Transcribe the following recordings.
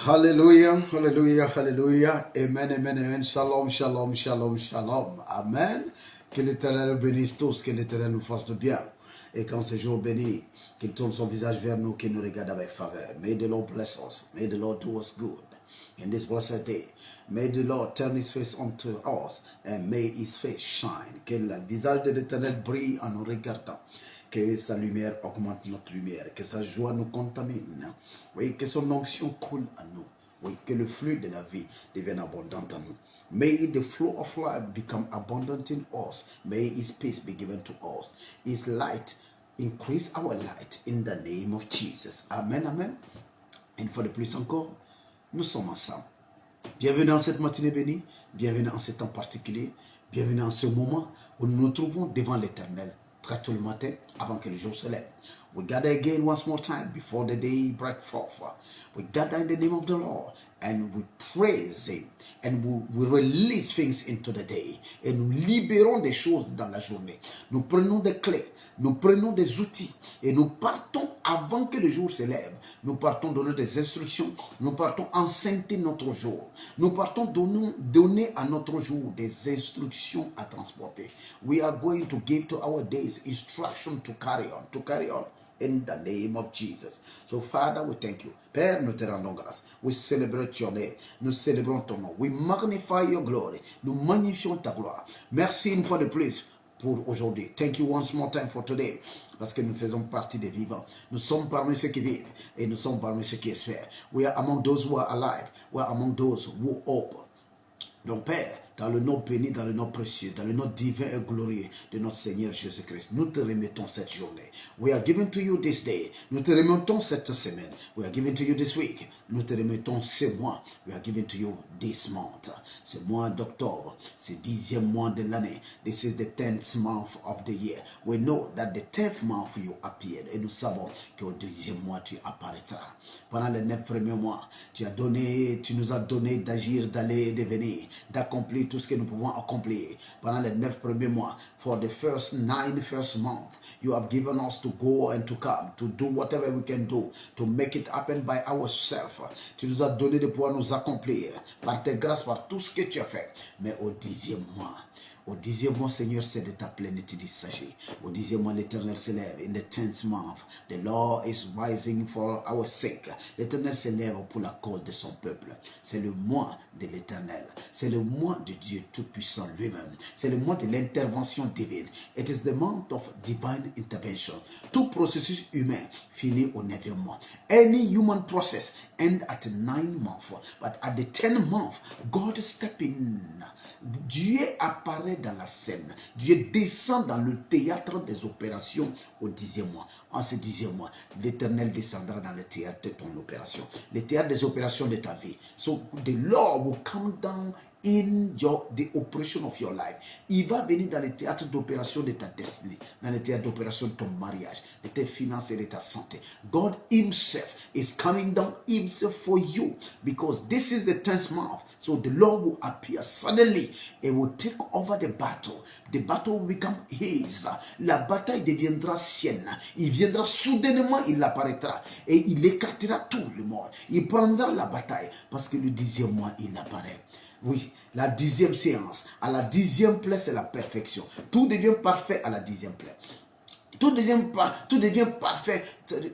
Hallelujah, hallelujah, hallelujah. Amen, amen, amen. Shalom, shalom, shalom, shalom. Amen. Que l'Éternel nous bénisse tous, que l'Éternel nous fasse de bien. Et quand ce jour béni, qu'il tourne son visage vers nous, qu'il nous regarde avec faveur. May the Lord bless us. May the Lord do us good in this blessed day. May the Lord turn his face unto us and may his face shine. Que le visage de l'Éternel brille en nous regardant. Que sa lumière augmente notre lumière, que sa joie nous contamine. Oui, que son onction coule à nous. Oui, que le flux de la vie devienne abondant en nous. May the flow of life become abundant in us. May his peace be given to us. His light increase our light in the name of Jesus. Amen, amen. Une fois de plus encore, nous sommes ensemble. Bienvenue en cette matinée bénie, bienvenue en ce temps particulier, bienvenue en ce moment où nous nous trouvons devant l'Éternel, très tôt le matin, avant que le jour se lève. We gather again once more time before the day break forth. We gather in the name of the Lord and we praise Him and we release things into the day. Et nous libérons des choses dans la journée. Nous prenons des clés, nous prenons des outils et nous partons avant que le jour se lève. Nous partons donner des instructions, nous partons enceinte notre jour. Nous partons donner à notre jour des instructions à transporter. We are going to give to our days instruction to carry on. In the name of Jesus. So, Father, we thank you. Père, nous te rendons grâce. We celebrate your name. Nous célébrons ton nom. We magnify your glory. Nous magnifions ta gloire. Merci une fois de plus pour aujourd'hui. Thank you once more time for today. Parce que nous faisons partie des vivants. Nous sommes parmi ceux qui vivent et nous sommes parmi ceux qui espèrent. We are among those who are alive. We are among those who hope. Donc, Père, dans le nom béni, dans le nom précieux, dans le nom divin et glorieux de notre Seigneur Jésus-Christ, nous te remettons cette journée. We are giving to you this day. Nous te remettons cette semaine. We are giving to you this week. Nous te remettons ce mois. We are giving to you this month. Ce mois d'octobre, ce 10e mois de l'année. This is the 10th month of the year. We know that the 10th month you appeared. Et nous savons qu'au 10e mois, tu apparaîtras. Pendant les 9 premiers mois, tu nous as donné d'agir, d'aller et de venir, d'accomplir tout ce que nous pouvons accomplir pendant les 9 premiers mois. For the first 9 months, you have given us to go and to come, to do whatever we can do, to make it happen by ourselves. Tu nous as donné de pouvoir nous accomplir par tes grâces, par tout ce que tu as fait. Mais au 10e mois, au 10e mois, Seigneur, c'est de ta plénitude il s'agit. Au 10e mois, l'Éternel s'élève. In the 10th month, the Lord is rising for our sake. L'Éternel s'élève pour la cause de son peuple. C'est le mois de l'Éternel. C'est le mois de Dieu Tout-Puissant lui-même. C'est le mois de l'intervention divine. It is the month of divine intervention. Tout processus humain finit au 9e mois. Any human process ends at 9 months. But at the 10th month, God step in. Dieu apparaît dans la scène. Dieu descend dans le théâtre des opérations au 10e mois. En ce 10e mois, l'Éternel descendra dans le théâtre de ton opération. Le théâtre des opérations de ta vie. So the Lord will come down in the operation of your life. Il va venir dans le théâtre d'opération de ta destinée, dans le théâtre d'opération de ton mariage, de tes finances et de ta santé. God himself is coming down himself for you because this is the 10th month. So the Lord will appear suddenly and will take over the battle. The battle will become his. La bataille deviendra sienne. Il viendra soudainement, il apparaîtra et il écartera tout le monde. Il prendra la bataille parce que le 10e mois, il apparaît. Oui, la 10e séance. À la 10e plaie, c'est la perfection. Tout devient parfait à la 10e plaie. Tout devient parfait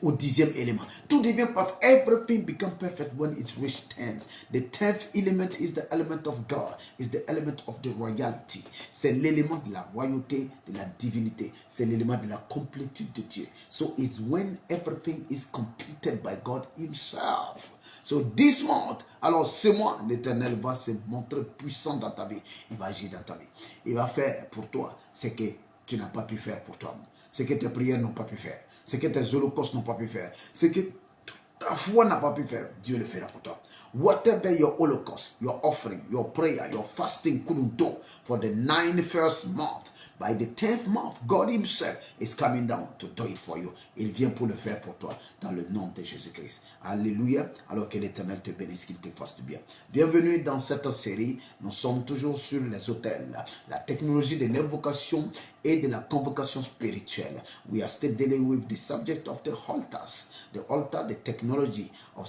au 10e élément. Tout devient parfait. Everything becomes perfect when it reaches 10th. The 10th element is the element of God. Is the element of the royalty. C'est l'élément de la royauté, de la divinité. C'est l'élément de la complétude de Dieu. So it's when everything is completed by God himself. So this month, alors ce mois, l'Éternel va se montrer puissant dans ta vie. Il va agir dans ta vie. Il va faire pour toi ce que tu n'as pas pu faire pour toi. Ce que tes prières n'ont pas pu faire, ce que tes holocaustes n'ont pas pu faire, ce que ta foi n'a pas pu faire, Dieu le fera pour toi. Whatever your holocaust, your offering, your prayer, your fasting couldn't do for the 9th month, By the 10th month, God himself is coming down to do it for you. Il vient pour le faire pour toi, dans le nom de Jésus-Christ. Alléluia. Alors que l'Éternel te bénisse, qu'il te fasse du bien. Bienvenue dans cette série. Nous sommes toujours sur les autels. La technologie de l'invocation et de la convocation spirituelle. We are still dealing with the subject of the altars. The altar, the technology of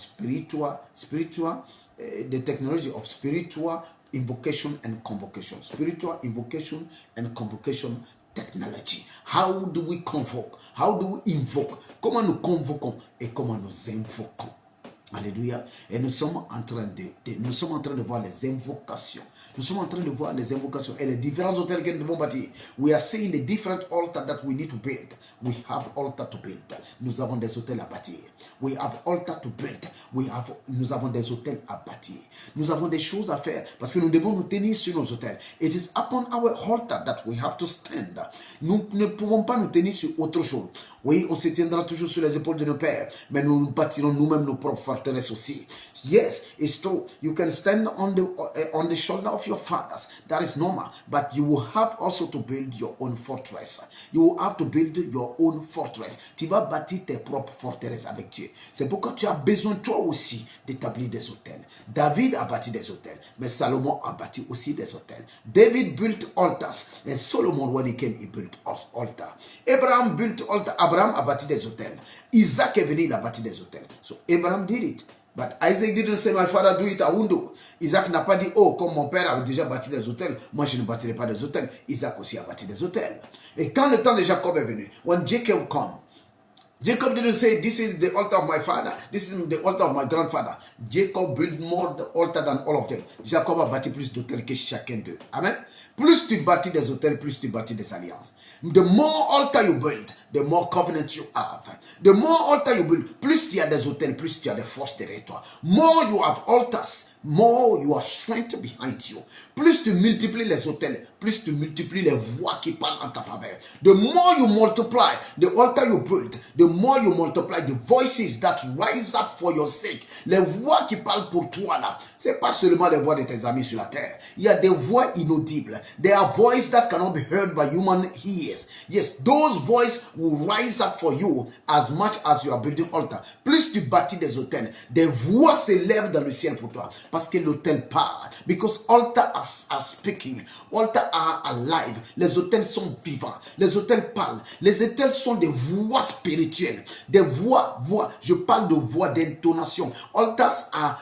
the technology of spiritual invocation and convocation. Spiritual invocation and convocation technology. How do we convoke? How do we invoke? Comment nous convoquons et comment nous invoquons? Alléluia. Et nous sommes en train de voir les invocations. Nous sommes en train de voir les invocations et les différents hôtels que nous devons bâtir. We are seeing the different altars that we need to build. We have altar to build. Nous avons des hôtels à bâtir. We have altar to build. Nous avons des hôtels à bâtir. Nous avons des choses à faire parce que nous devons nous tenir sur nos hôtels. It is upon our altar that we have to stand. Nous ne pouvons pas nous tenir sur autre chose. Oui, on se tiendra toujours sur les épaules de nos pères, mais nous bâtirons nous-mêmes nos propres forteresses aussi. Yes, it's true. You can stand on the shoulder of your fathers. That is normal. But you will have also to build your own fortress. You will have to build your own fortress. Tu vas bâtir tes propres forteresses avec Dieu. C'est pourquoi tu as besoin toi aussi d'établir des hôtels. David a bâti des hôtels, mais Salomon a bâti aussi des hôtels. David built altars, and Solomon, when he came, he built altar. Abraham built altar. Abraham a bâti des hôtels. Isaac est venu, il a bâti des hôtels. So Abraham did it. But Isaac didn't say, my father do it, I won't do. Isaac n'a pas dit, oh, comme mon père avait déjà bâti des hôtels, moi je ne bâtirai pas des hôtels. Isaac aussi a bâti des hôtels. Et quand le temps de Jacob est venu, when Jacob came, Jacob didn't say, this is the altar of my father, this is the altar of my grandfather. Jacob built more altar than all of them. Jacob a bâti plus d'hôtels que chacun d'eux. Amen. Plus tu bâtis des hôtels, plus tu bâtis des alliances. The more altar you build, the more covenant you have. The more altar you build, plus tu as des hôtels, plus tu as des forces derrière toi. More you have altars, more you have strength behind you. Plus tu multiplies les hôtels, plus tu multiplies les voix qui parlent en ta faveur. The more you multiply the altar you build, the more you multiply the voices that rise up for your sake. Les voix qui parlent pour toi là, c'est pas seulement les voix de tes amis sur la terre. Il y a des voix inaudibles. There are voices that cannot be heard by human ears. Yes, those voices will rise up for you as much as you are building altar. Plus tu bâtis des hôtels, des voix s'élèvent dans le ciel pour toi. Parce que l'hôtel parle. Because altars are speaking. Altars are alive. Les hôtels sont vivants. Les hôtels parlent. Les hôtels sont des voix spirituelles. Des voix. Je parle de voix d'intonation. Altars are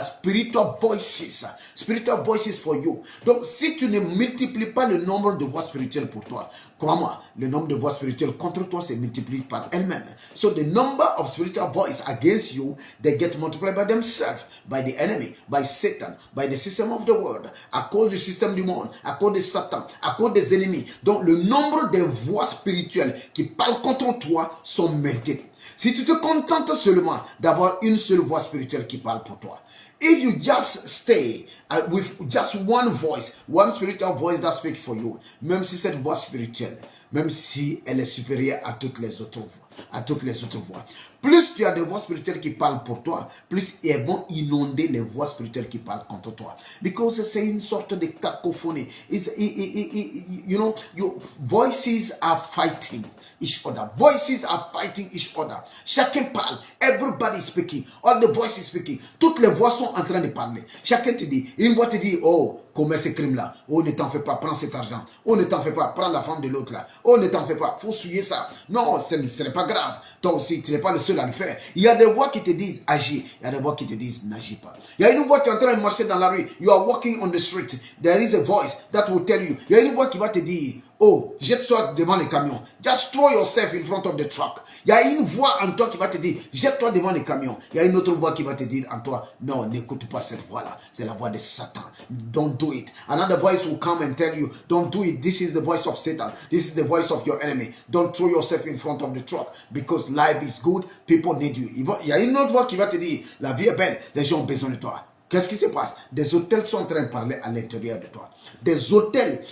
spiritual voices for you. Donc si tu ne multiplies pas le nombre de voix spirituelles pour toi, crois-moi, le nombre de voix spirituelles contre toi se multiplie par elles-mêmes. So the number of spiritual voices against you, they get multiplied by themselves, by the enemy, by Satan, by the system of the world, à cause du système du monde, à cause de Satan, à cause des ennemis. Donc le nombre de voix spirituelles qui parlent contre toi sont multiples. Si tu te contentes seulement d'avoir une seule voix spirituelle qui parle pour toi, if you just stay with just one voice, one spiritual voice that speaks for you, même si cette voix spirituelle, même si elle est supérieure à toutes les autres voix, plus tu as des voix spirituelles qui parlent pour toi, plus elles vont inonder les voix spirituelles qui parlent contre toi. Because c'est une sorte de cacophonie. You know, your voices are fighting each other. Voices are fighting each other. Chacun parle. Everybody is speaking. All the voices speaking. Toutes les voix sont en train de parler. Chacun te dit, une voix te dit, oh, commets ce crime-là. Oh, ne t'en fais pas, prends cet argent. Oh, ne t'en fais pas, prends la femme de l'autre là. Oh, ne t'en fais pas, faut souiller ça. Non, ce n'est pas grave. Toi aussi, tu n'es pas le seul à le faire. Il y a des voix qui te disent agis. Il y a des voix qui te disent n'agis pas. Il y a une voix, tu es en train de marcher dans la rue. You are walking on the street. There is a voice that will tell you. Il y a une voix qui va te dire, oh, jette-toi devant les camions. Just throw yourself in front of the truck. Il y a une voix en toi qui va te dire, jette-toi devant les camions. Il y a une autre voix qui va te dire en toi, non, n'écoute pas cette voix-là. C'est la voix de Satan. Don't do it. Another voice will come and tell you, don't do it. This is the voice of Satan. This is the voice of your enemy. Don't throw yourself in front of the truck because life is good. People need you. Il y a une autre voix qui va te dire, la vie est belle. Les gens ont besoin de toi. Qu'est-ce qui se passe? Des hôtels sont en train de parler à l'intérieur de toi. Des hôtels.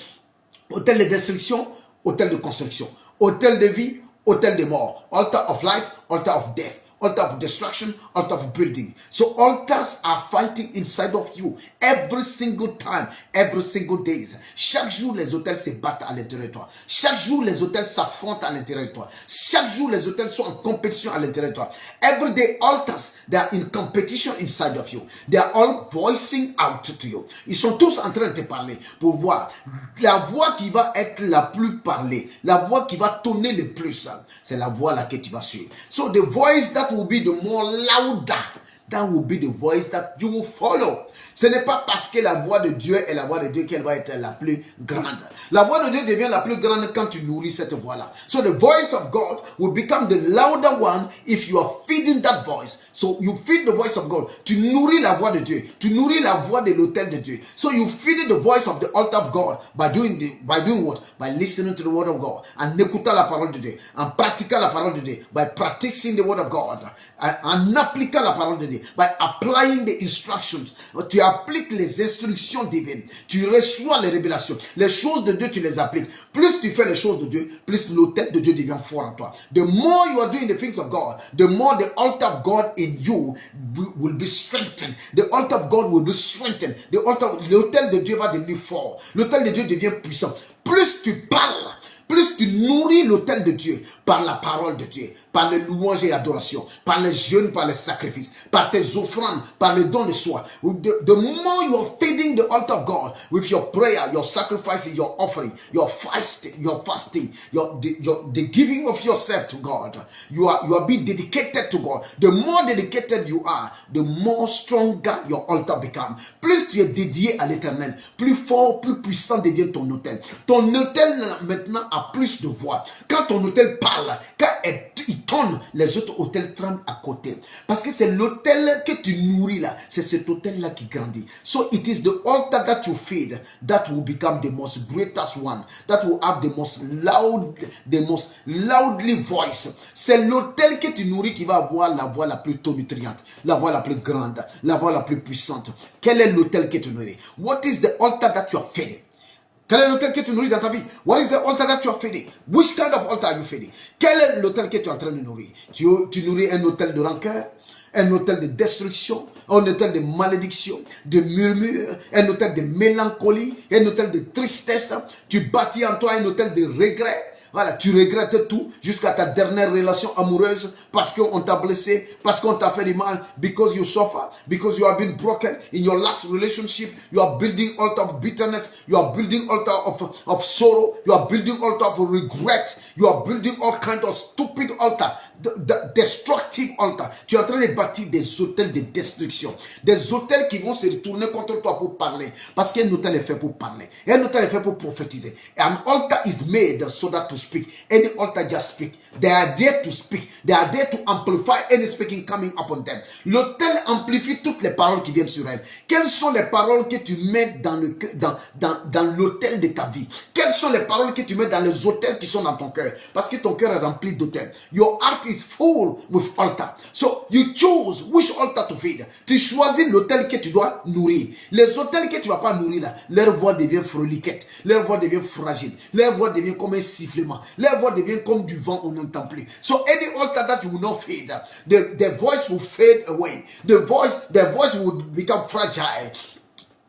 Hôtel de destruction, hôtel de construction. Hôtel de vie, hôtel de mort. Altar of life, altar of death. altar of destruction, altar of building. So altars are fighting inside of you every single time, every single day. Chaque jour, les autels se battent à l'intérieur de toi. Chaque jour, les autels s'affrontent à l'intérieur de toi. Chaque jour, les autels sont en compétition à l'intérieur de toi. Every day, altars, they are in competition inside of you. They are all voicing out to you. Ils sont tous en train de te parler pour voir la voix qui va être la plus parlée, la voix qui va tonner le plus. C'est la voix là que tu vas suivre. So the voice that will be the more louder, that will be the voice that you will follow. Ce n'est pas parce que la voix de Dieu est la voix de Dieu qu'elle va être la plus grande. La voix de Dieu devient la plus grande quand tu nourris cette voix-là. So the voice of God will become the louder one if you are feeding that voice. So you feed the voice of God. Tu nourris la voix de Dieu. Tu nourris la voix de l'autel de Dieu. So you feed the voice of the altar of God by doing what? By listening to the word of God. En écoutant la parole de Dieu. En pratiquant la parole de Dieu. By practicing the word of God. En appliquant la parole de Dieu. By applying the instructions. Tu appliques les instructions divines. Tu reçois les révélations. Les choses de Dieu, tu les appliques. Plus tu fais les choses de Dieu, plus l'autel de Dieu devient fort en toi. The more you are doing the things of God, the more the altar of God in you will be strengthened. The altar of God will be strengthened. L'autel de Dieu va devenir fort. L'autel de Dieu devient puissant. Plus tu parles, plus tu nourris l'autel de Dieu par la parole de Dieu, par les louanges et adorations, par les jeûnes, par les sacrifices, par tes offrandes, par le don de soi. The more you are feeding the altar of God with your prayer, your sacrifice, your offering, your fasting, the giving of yourself to God, you are being dedicated to God. The more dedicated you are, the more stronger your altar becomes. Plus tu es dédié à l'Éternel, plus fort, plus puissant devient ton autel. Ton autel maintenant a plus de voix. Quand ton autel parle, quand il tonne, les autres autels tremblent à côté. Parce que c'est l'autel que tu nourris là. C'est cet autel là qui grandit. So it is the altar that you feed that will become the most greatest one. That will have the most loudly voice. C'est l'autel que tu nourris qui va avoir la voix la plus tonitruante, la voix la plus grande, la voix la plus puissante. Quel est l'autel que tu nourris? What is the altar that you are feeding? Quel est l'autel que tu nourris dans ta vie? What is the altar that you are feeding? Which kind of altar are you feeding? Quel est l'autel que tu es en train de nourrir? Tu nourris un autel de rancœur, un autel de destruction, un autel de malédiction, de murmure, un autel de mélancolie, un autel de tristesse. Tu bâtis en toi un autel de regret. Voilà, tu regrettes tout jusqu'à ta dernière relation amoureuse parce qu'on t'a blessé, parce qu'on t'a fait du mal, because you suffer, because you have been broken in your last relationship. You are building altar of bitterness, you are building altar of sorrow, you are building altar of regret, you are building all kinds of stupid altar, destructive altar. Tu es en train de bâtir des hôtels de destruction, des hôtels qui vont se retourner contre toi pour parler, parce qu'un hôtel est fait pour parler, un hôtel est fait pour prophétiser. An altar is made so that to speak. Any altar just speak. They are there to speak. They are there to amplify any speaking coming upon them. L'autel amplifie toutes les paroles qui viennent sur elle. Quelles sont les paroles que tu mets dans l'autel de ta vie? Quelles sont les paroles que tu mets dans les autels qui sont dans ton cœur? Parce que ton cœur est rempli d'autels. Your heart is full with altar. So you choose which altar to feed. Tu choisis l'autel que tu dois nourrir. Les autels que tu ne vas pas nourrir là, leur voix devient froliquette, leur voix devient fragile, leur voix devient comme un sifflement. Leur voix devient comme du vent, on n'entend plus. So any altar that you will not feed, the voice will fade away. The voice will become fragile.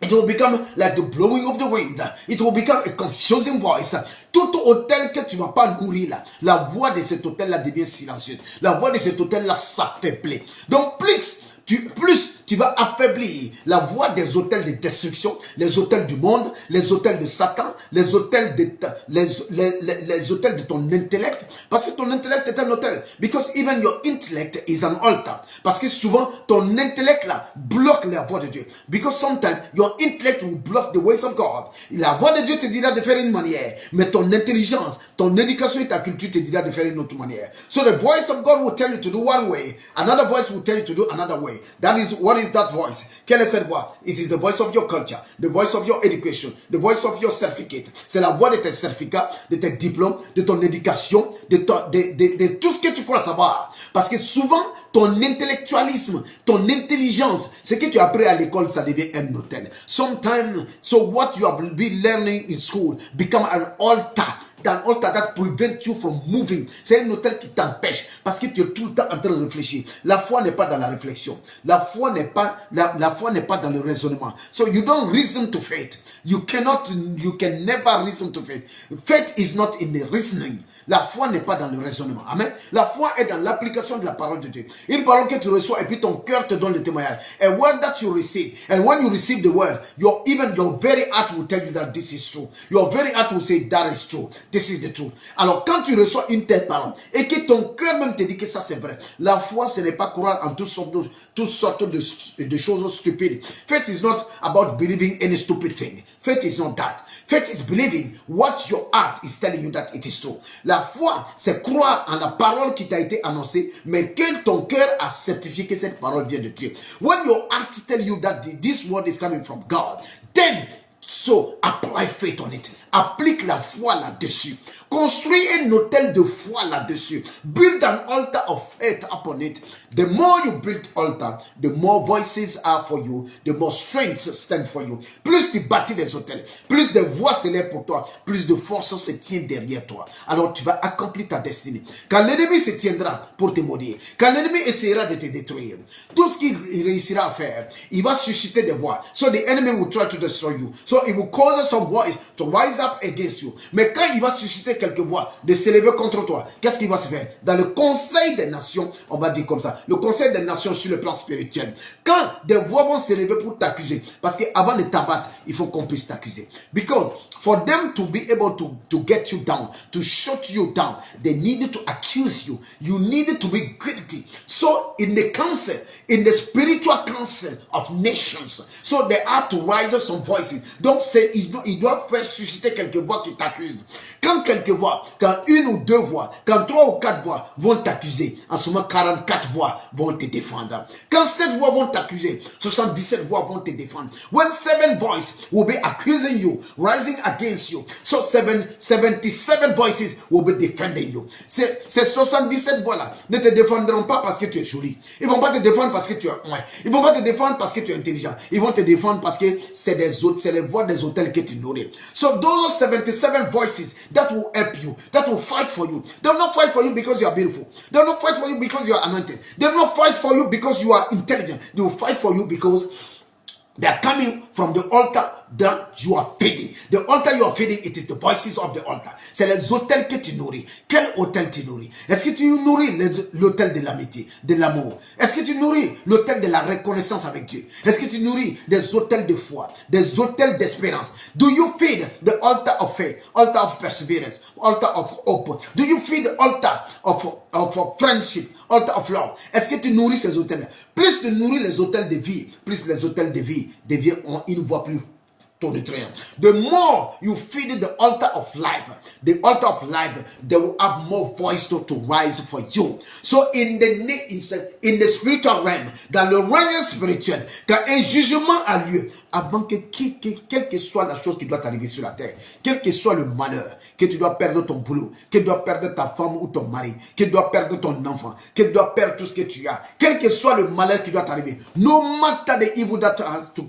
It will become like the blowing of the wind. It will become a confusing voice. Tout hôtel que tu ne vas pas nourrir là, la voix de cet hôtel-là devient silencieuse. La voix de cet hôtel-là s'affaiblit. Donc plus tu vas affaiblir la voix des hôtels de destruction, les hôtels du monde, les hôtels de Satan, les hôtels de ton intellect. Parce que ton intellect est un hôtel. Because even your intellect is an altar. Parce que souvent, ton intellect là bloque la voix de Dieu. Because sometimes your intellect will block the ways of God. La voix de Dieu te dira de faire une manière, mais ton intelligence, ton éducation et ta culture te dira de faire une autre manière. So the voice of God will tell you to do one way, another voice will tell you to do another way. That is what is that voice? Quelle est cette voix? It is the voice of your culture, the voice of your education, the voice of your certificate. C'est la voix de tes certificats, de tes diplômes, de ton éducation, de tout ce que tu crois savoir. Parce que souvent, ton intellectualisme, ton intelligence, ce que tu as appris à l'école, ça devient un hôtel. Sometimes, so what you have been learning in school become an altar d'un altar that prevent you from moving. C'est un hôtel qui t'empêche parce que tu es tout le temps en train de réfléchir. La foi n'est pas dans la réflexion. La foi n'est pas dans le raisonnement. So you don't reason to faith. You can never reason to faith. Faith is not in the reasoning. La foi n'est pas dans le raisonnement. Amen. La foi est dans l'application de la parole de Dieu. Une parole que tu reçois et puis ton cœur te donne le témoignage. A word that you receive. And when you receive the word, your very heart will tell you that this is true. Your very heart will say that is true. This is the truth. Alors quand tu reçois une telle parole et que ton cœur même te dit que ça c'est vrai, la foi ce n'est pas croire en toutes sortes de choses stupides. Faith is not about believing any stupid thing. Faith is not that. Faith is believing what your heart is telling you that it is true. La foi, c'est croire en la parole qui t'a été annoncée, mais que ton cœur a certifié que cette parole vient de Dieu. When your heart tell you that this word is coming from God, then so apply faith on it. Applique la foi là-dessus. Construis un hôtel de foi là-dessus. Build an altar of faith upon it. The more you build altar, the more voices are for you, the more strengths stand for you. Plus tu bâtis des hôtels, plus de voix s'élèvent pour toi, plus de force se tient derrière toi. Alors tu vas accomplir ta destinée. Quand l'ennemi se tiendra pour te maudire, quand l'ennemi essaiera de te détruire, tout ce qu'il réussira à faire, il va susciter des voix. So the enemy will try to destroy you. So it will cause some voice to rise up against you. Mais quand il va susciter quelques voix de s'élever contre toi, qu'est-ce qu'il va se faire? Dans le conseil des nations, on va dire comme ça, le conseil des nations sur le plan spirituel, quand des voix vont s'élever pour t'accuser, parce qu'avant de t'abattre, il faut qu'on puisse t'accuser. Because for them to be able to get you down, to shut you down, they needed to accuse you. You needed to be guilty. So in the council, in the spiritual council of nations, so they have to rise up some voices. Donc il doit faire susciter quelques voix qui t'accusent. Quand quelques voix, quand une ou deux voix, quand 3 ou 4 voix vont t'accuser, en ce moment 44 voix vont te défendre. Quand 7 voix vont t'accuser, 77 voix vont te défendre. When 7 voices will be accusing you, rising against you, so 77 voices will be defending you. Ces 77 voix-là ne te défendront pas parce que tu es joli. Ils vont pas te défendre parce que tu es moins. Ils vont pas te défendre parce que tu es intelligent. Ils vont te défendre parce que c'est les voix des hôtels que tu nourris. So those 77 voices that will help you, that will fight for you. They will not fight for you because you are beautiful. They will not fight for you because you are anointed. They will not fight for you because you are intelligent. They will fight for you because they are coming from the altar that you are feeding. The altar you are feeding, it is the voices of the altar. C'est les hôtels que tu nourris. Quel hôtel tu nourris? Est-ce que tu nourris l'hôtel de l'amitié, de l'amour? Est-ce que tu nourris l'hôtel de la reconnaissance avec Dieu? Est-ce que tu nourris des hôtels de foi, des hôtels d'espérance? Do you feed the altar of faith, altar of perseverance, altar of hope? Do you feed the altar of friendship, altar of love? Est-ce que tu nourris ces hôtels? Plus tu nourris les hôtels de vie, plus les hôtels de vie deviennent une voix plus tonitruante. The more you feed the altar of life, they will have more voice to rise for you. So in the spiritual realm, dans le règne spirituel, quand un jugement a lieu, avant que quelle que soit la chose qui doit arriver sur la terre, quel que soit le malheur, que tu dois perdre ton boulot, que tu dois perdre ta femme ou ton mari, que tu dois perdre ton enfant, que tu dois perdre tout ce que tu as, quel que soit le malheur qui doit arriver, no matter the evil that has to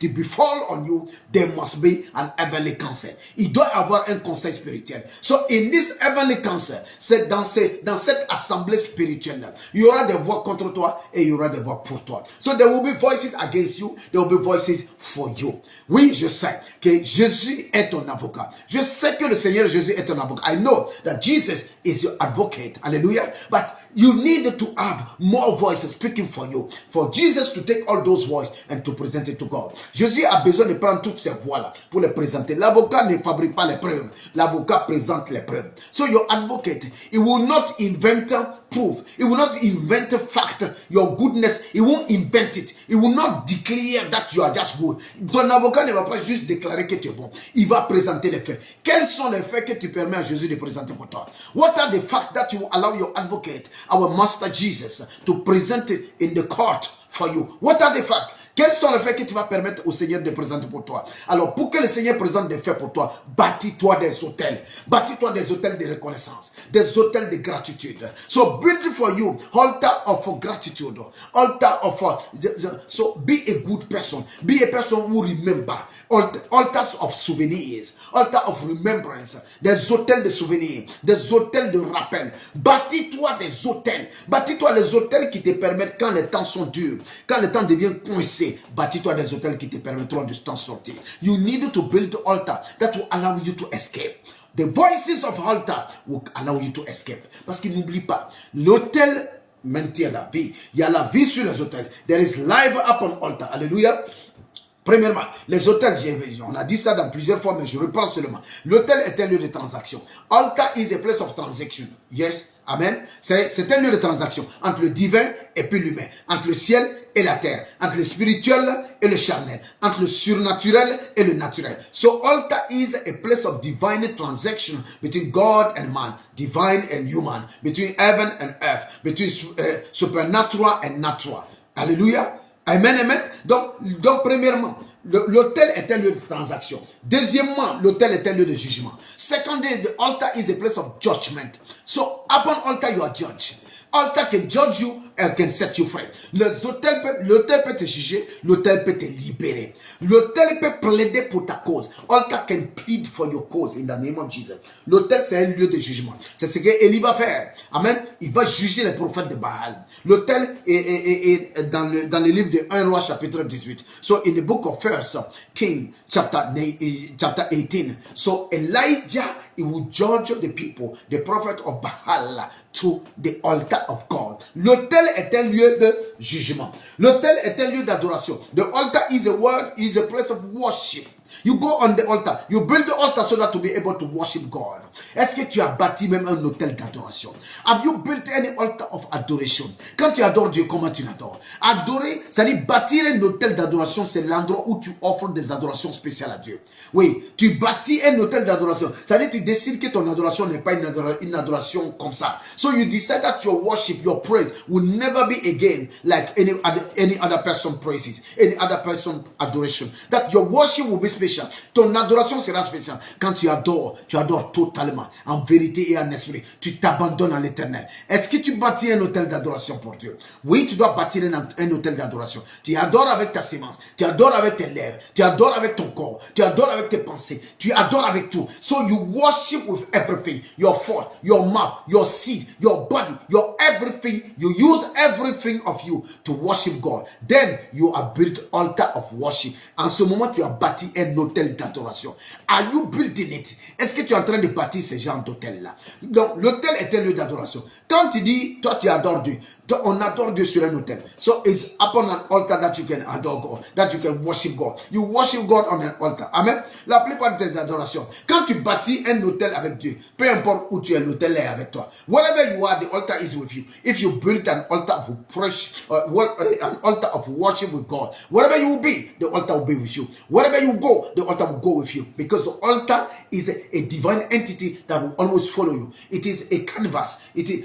befall on you, there must be an heavenly counsel. Il doit avoir un conseil spirituel. So in this heavenly counsel, c'est dans cette assemblée spirituelle, il y aura des voix contre toi et il y aura des voix pour toi. So there will be voices against you, there will be voices for you. Oui, je sais que Jésus est ton avocat. Je sais que le Seigneur Jésus est ton avocat. I know that Jesus is your advocate. Hallelujah. But you need to have more voices speaking for you. For Jesus to take all those voices and to present it to God. Jésus a besoin de prendre toutes ces voix-là pour les présenter. L'avocat ne fabrique pas les preuves. L'avocat présente les preuves. So your advocate, he will not invent proof. He will not invent a fact. Your goodness, he won't invent it. He will not declare that you are just good. Ton avocat ne va pas juste déclarer que tu es bon. Il va présenter les faits. Quels sont les faits que tu permets à Jésus de présenter pour toi? What are the facts that you allow your advocate, our Master Jesus, to present it in the court for you? What are the facts? Quels sont les faits que tu vas permettre au Seigneur de présenter pour toi? Alors, pour que le Seigneur présente des faits pour toi, bâtis-toi des hôtels. Bâtis-toi des hôtels de reconnaissance, des hôtels de gratitude. So, build for you altar of gratitude, altar of so be a good person, be a person who remember, altars of souvenirs, altar of remembrance, des hôtels de souvenirs, des hôtels de rappel. Bâtis-toi des hôtels, bâtis-toi les hôtels qui te permettent, quand les temps sont durs, quand le temps devient coincé, bâtis-toi des hôtels qui te permettront de t'en sortir. You need to build altar that will allow you to escape. The voices of altar will allow you to escape. Parce qu'il n'oublie pas, l'hôtel maintient la vie. Il y a la vie sur les hôtels. There is life upon altar. Alléluia. Premièrement, les hôtels, on a dit ça dans plusieurs fois, mais je reprends seulement. L'hôtel est un lieu de transaction. Altar is a place of transaction. Yes, amen. C'est un lieu de transaction entre le divin et puis l'humain, entre le ciel et la terre, entre le spirituel et le charnel, entre le surnaturel et le naturel. So altar is a place of divine transaction between God and man, divine and human, between heaven and earth, between supernatural and natural. Alléluia. Amen, amen. Donc premièrement, l'autel est un lieu de transaction. Deuxièmement, l'autel est un lieu de jugement. Secondly, the altar is a place of judgment. So upon altar you are judged. Altar can judge you and can set you free. L'autel peut te juger, l'autel peut te libérer. L'autel peut plaider pour ta cause. Altar can plead for your cause in the name of Jesus. L'autel, c'est un lieu de jugement. C'est ce qu'Élie va faire. Amen. Il va juger les prophètes de Baal. L'autel est dans le livre de 1 Roi chapitre 18. So in the book of 1 King chapter 18. So Elijah, he will judge the people, the prophet of Baal, to the altar of God. L'autel est un lieu de jugement. L'autel est un lieu d'adoration. The altar is a place of worship. You go on the altar. You build the altar so that to be able to worship God. Est-ce que tu as bâti même un hôtel d'adoration? Have you built any altar of adoration? Quand tu adores Dieu, comment tu l'adores? Adorer, c'est-à-dire bâtir un hôtel d'adoration, c'est l'endroit où tu offres des adorations spéciales à Dieu. Oui, tu bâtis un hôtel d'adoration. C'est-à-dire tu décides que ton adoration n'est pas une adoration comme ça. So you decide that your worship, your praise will never be again like any other person praises, any other person adoration. That your worship will be special. Ton adoration sera spéciale. Quand tu adores totalement, en vérité et en esprit. Tu t'abandonnes à l'éternel. Est-ce que tu bâtis un hôtel d'adoration pour Dieu? Oui, tu dois bâtir un hôtel d'adoration. Tu adores avec ta sémence, tu adores avec tes lèvres, tu adores avec ton corps, tu adores avec tes pensées, tu adores avec tout. So you worship with everything. Your thought, your mouth, your seed, your body, your everything. You use everything of you to worship God. Then you are built altar of worship. En ce moment, tu as bâti un hôtel d'adoration. Are you building it? Est-ce que tu es en train de bâtir ce genre d'hôtel-là? Donc, l'hôtel est un lieu d'adoration. Quand tu dis, toi, tu adores Dieu, on adore Dieu sur un hôtel. So, it's upon an altar that you can adore God, that you can worship God. You worship God on an altar. Amen. La plupart de tes adorations, quand tu bâtis un hôtel avec Dieu, peu importe où tu es, l'hôtel est avec toi. Wherever you are, the altar is with you. If you build an altar of an altar of worship with God, wherever you will be, the altar will be with you. Wherever you go, the altar will go with you. Because the altar is a divine entity that will always follow you. It is a canvas.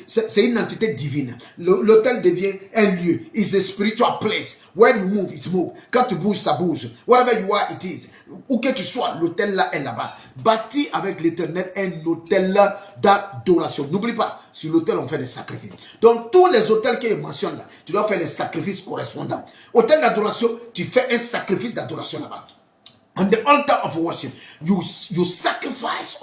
C'est une entité divine. L'hôtel devient un lieu. It's a spiritual place. When you move, it moves. Quand tu bouges, ça bouge. Wherever you are, it is. Où que tu sois, l'hôtel là est là-bas. Bâti avec l'éternel un hôtel d'adoration. N'oublie pas, sur l'hôtel, on fait des sacrifices. Donc, tous les hôtels qu'il mentionne là, tu dois faire les sacrifices correspondants. Hôtel d'adoration, tu fais un sacrifice d'adoration là-bas. On the altar of worship, you sacrifice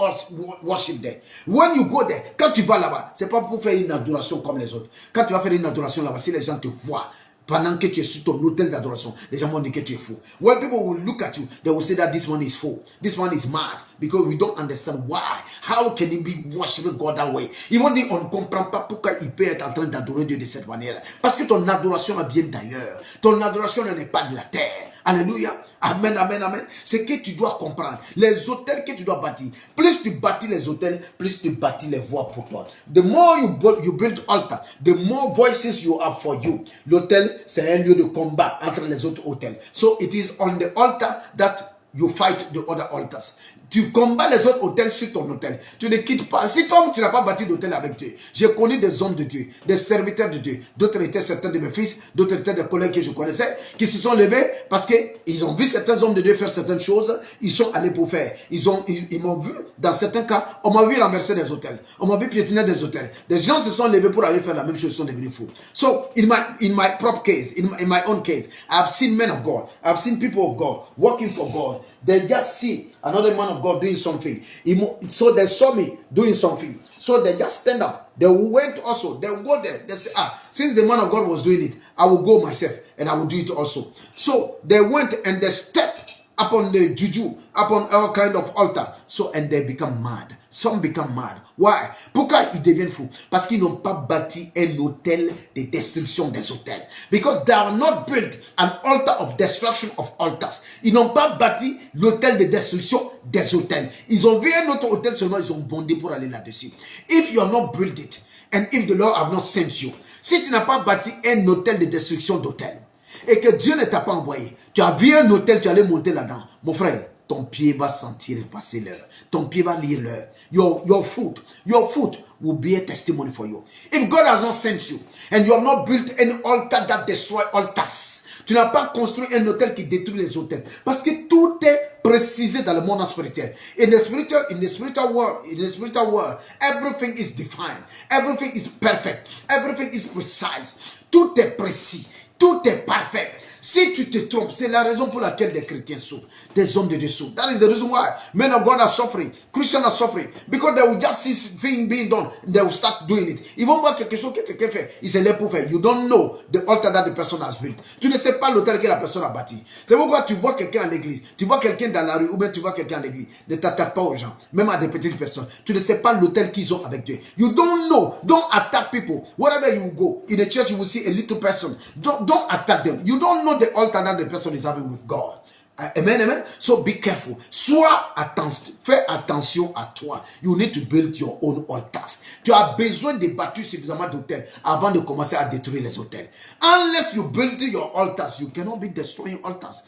worship there. When you go there, quand tu vas là-bas, c'est pas pour faire une adoration comme les autres. Quand tu vas faire une adoration là-bas, si les gens te voient, pendant que tu es sur ton hôtel d'adoration, les gens vont dire que tu es fou. When people will look at you, they will say that this one is fool. This one is mad. Because we don't understand why. How can he be worshiping God that way? Ils vont dire, on ne comprend pas pourquoi il peut être en train d'adorer Dieu de cette manière. Parce que ton adoration vient d'ailleurs. Ton adoration n'est pas de la terre. Alléluia. Amen, amen, amen. C'est que tu dois comprendre. Les hôtels que tu dois bâtir. Plus tu bâtis les hôtels, plus tu bâtis les voies pour toi. The more you build altar, the more voices you have for you. L'hôtel, c'est un lieu de combat entre les autres hôtels. So it is on the altar that you fight the other altars. Tu combats les autres hôtels sur ton hôtel. Tu ne quittes pas. Si toi, tu n'as pas bâti d'hôtel avec Dieu. J'ai connu des hommes de Dieu, des serviteurs de Dieu. D'autres étaient certains de mes fils, d'autres étaient des collègues que je connaissais, qui se sont levés parce qu'ils ont vu certains hommes de Dieu faire certaines choses. Ils sont allés pour faire. Ils m'ont vu, dans certains cas, on m'a vu renverser des hôtels. On m'a vu piétiner des hôtels. Des gens se sont levés pour aller faire la même chose, ils sont devenus fous. So, in my proper case, in my own case, I've seen men of God. I've seen people of God working for God. They just see another man of God doing something. So they saw me doing something. So they just stand up. They went also. They will go there. They say, since the man of God was doing it, I will go myself and I will do it also. So they went and they stepped upon the juju, upon all kind of altar. So, and they become mad. Some become mad. Why? Pourquoi ils deviennent fous? Parce qu'ils n'ont pas bâti un hôtel de destruction des hôtels. Because they are not built an altar of destruction of altars. Ils n'ont pas bâti l'hôtel de destruction des hôtels. Ils ont vu un autre hôtel seulement, ils ont bondé pour aller là-dessus. If you are not built it, and if the Lord have not sent you, si tu n'as pas bâti un hôtel de destruction d'hôtel, et que Dieu ne t'a pas envoyé, tu as vu un hôtel, tu allais monter là-dedans, mon frère, ton pied va sentir passer l'heure. Ton pied va lire l'heure. Your foot will be a testimony for you. If God has not sent you, and you have not built any altar that destroy altars, tu n'as pas construit un hôtel qui détruit les hôtels. Parce que tout est précisé dans le monde spirituel. In the spiritual world, everything is defined. Everything is perfect. Everything is precise. Tout est précis. Tout est parfait. Si tu te trompes, c'est la raison pour laquelle des chrétiens souffrent, des hommes de Dieu souffrent. That is the reason why men of God are suffering, Christians are suffering, because they will just see things being done, they will start doing it. Ils vont voir quelque chose que quelqu'un fait, ils se lèvent pour faire. You don't know the altar that the person has built. Tu ne sais pas l'autel que la personne a bâti. C'est pourquoi tu vois quelqu'un à l'église, tu vois quelqu'un dans la rue, ou bien tu vois quelqu'un à l'église. Ne t'attaque pas aux gens, même à des petites personnes. Tu ne sais pas l'autel qu'ils ont avec Dieu. You don't know. Don't attack people. Wherever you go, in the church you will see a little person. Don't attack them. You don't know the altar that the person is having with God. Amen, amen. So be careful. Fais attention à toi. You need to build your own altars. Tu as besoin de bâtir suffisamment d'hôtels avant de commencer à détruire les hôtels. Unless you build your altars, you cannot be destroying altars.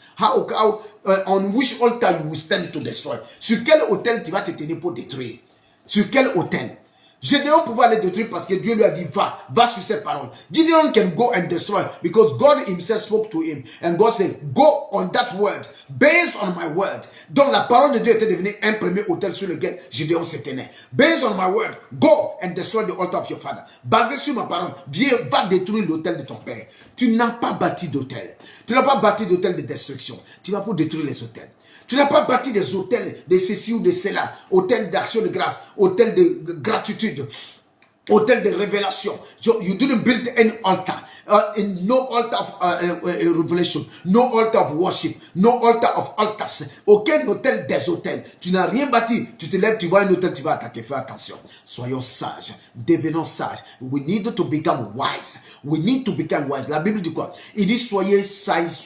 On which altar you will stand to destroy? Sur quel hôtel tu vas te tenir pour détruire? Sur quel hôtel? Gédéon pouvait les détruire parce que Dieu lui a dit va sur cette parole. Gideon can go and destroy because God himself spoke to him and God said go on that word based on my word. Donc la parole de Dieu était devenue un premier autel sur lequel Gédéon se tenait. Based on my word, go and destroy the altar of your father. Basé sur ma parole, viens, va détruire l'autel de ton père. Tu n'as pas bâti d'autel. Tu n'as pas bâti d'autel de destruction. Tu vas pour détruire les autels. Tu n'as pas bâti des hôtels de ceci ou de cela, hôtel d'action de grâce, hôtel de gratitude, hôtel de révélation. You didn't build any altar. No altar of revelation, no altar of worship, no altar of altars. Aucun hôtel des hôtels. Tu n'as rien bâti. Tu te lèves, tu vois un hôtel, tu vas attaquer. Fais attention. Soyons sages. Devenons sages. We need to become wise. We need to become wise. La Bible dit quoi? Il dit soyez sages,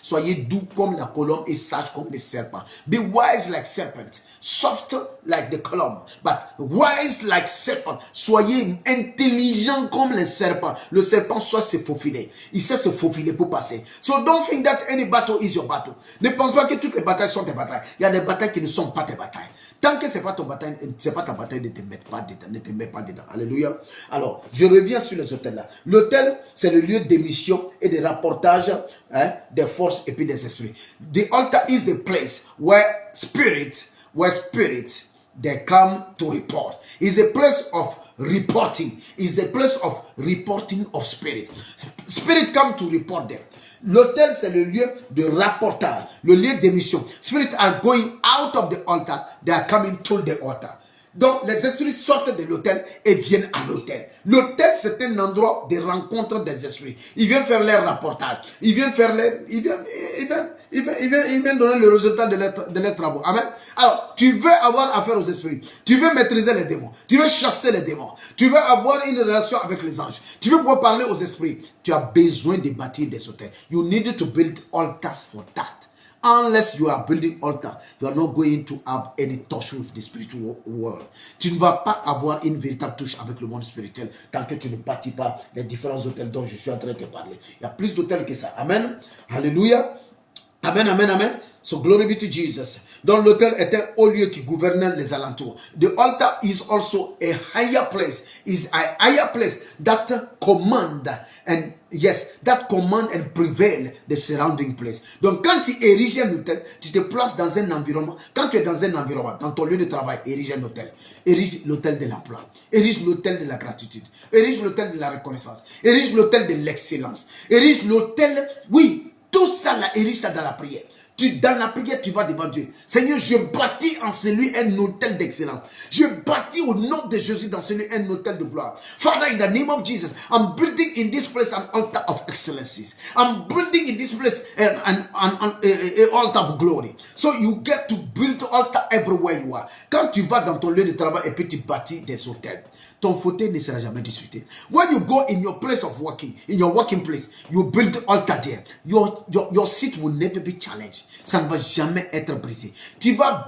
soyez doux comme la colombe et sages comme le serpent. Be wise like serpent, soft like the column, but wise like serpent. Soyez intelligents comme les serpents. Le serpent soit se faufiler. Il sait se faufiler pour passer. So don't think that any battle is your battle. Ne pense pas que toutes les batailles sont tes batailles. Il y a des batailles qui ne sont pas tes batailles. Tant que c'est pas ton bataille, c'est pas ta bataille, ne te mets pas dedans, ne te mets pas dedans. Alléluia. Alors, je reviens sur les hôtels là. L'hôtel, c'est le lieu d'émission et de rapportage des forces et puis des esprits. The altar is the place where spirits they come to report. It's a place of reporting. It's a place of reporting of spirit. Spirit come to report them. L'autel, c'est le lieu de rapportage, le lieu d'émission. Spirits are going out of the altar. They are coming to the altar. Donc, les esprits sortent de l'autel et viennent à l'autel. L'autel, c'est un endroit de rencontre des esprits. Ils viennent faire leur rapportage. Ils viennent donner le résultat de leurs travaux. Amen. Alors, tu veux avoir affaire aux esprits. Tu veux maîtriser les démons. Tu veux chasser les démons. Tu veux avoir une relation avec les anges. Tu veux pouvoir parler aux esprits. Tu as besoin de bâtir des hôtels. You need to build altars for that. Unless you are building altar, you are not going to have any touch with the spiritual world. Tu ne vas pas avoir une véritable touche avec le monde spirituel tant que tu ne bâtis pas les différents hôtels dont je suis en train de te parler. Il y a plus d'hôtels que ça. Amen. Alléluia. Amen, amen, amen. So glory be to Jesus. Donc l'autel est un haut lieu qui gouvernait les alentours. The altar is also a higher place. Is a higher place that command and that command and prevail the surrounding place. Donc quand tu ériges un autel, tu te places dans un environnement. Quand tu es dans un environnement, dans ton lieu de travail, érige un autel. Érige l'autel de l'emploi. Érige l'autel de la gratitude. Érige l'autel de la reconnaissance. Érige l'autel de l'excellence. Érige l'autel, oui, tout ça là, érige ça dans la prière. Dans la prière, tu vas devant Dieu. Seigneur, je bâtis en celui un autel d'excellence. Je bâtis au nom de Jésus dans celui un autel de gloire. Father, in the name of Jesus, I'm building in this place an altar of excellencies. I'm building in this place an altar of glory. So you get to build altar everywhere you are. Quand tu vas dans ton lieu de travail et puis tu bâtis des autels, ton fauteuil ne sera jamais disputé. When you go in your place of working, in your working place, you build altar there. Your seat will never be challenged. Ça ne va jamais être brisé. Tu vas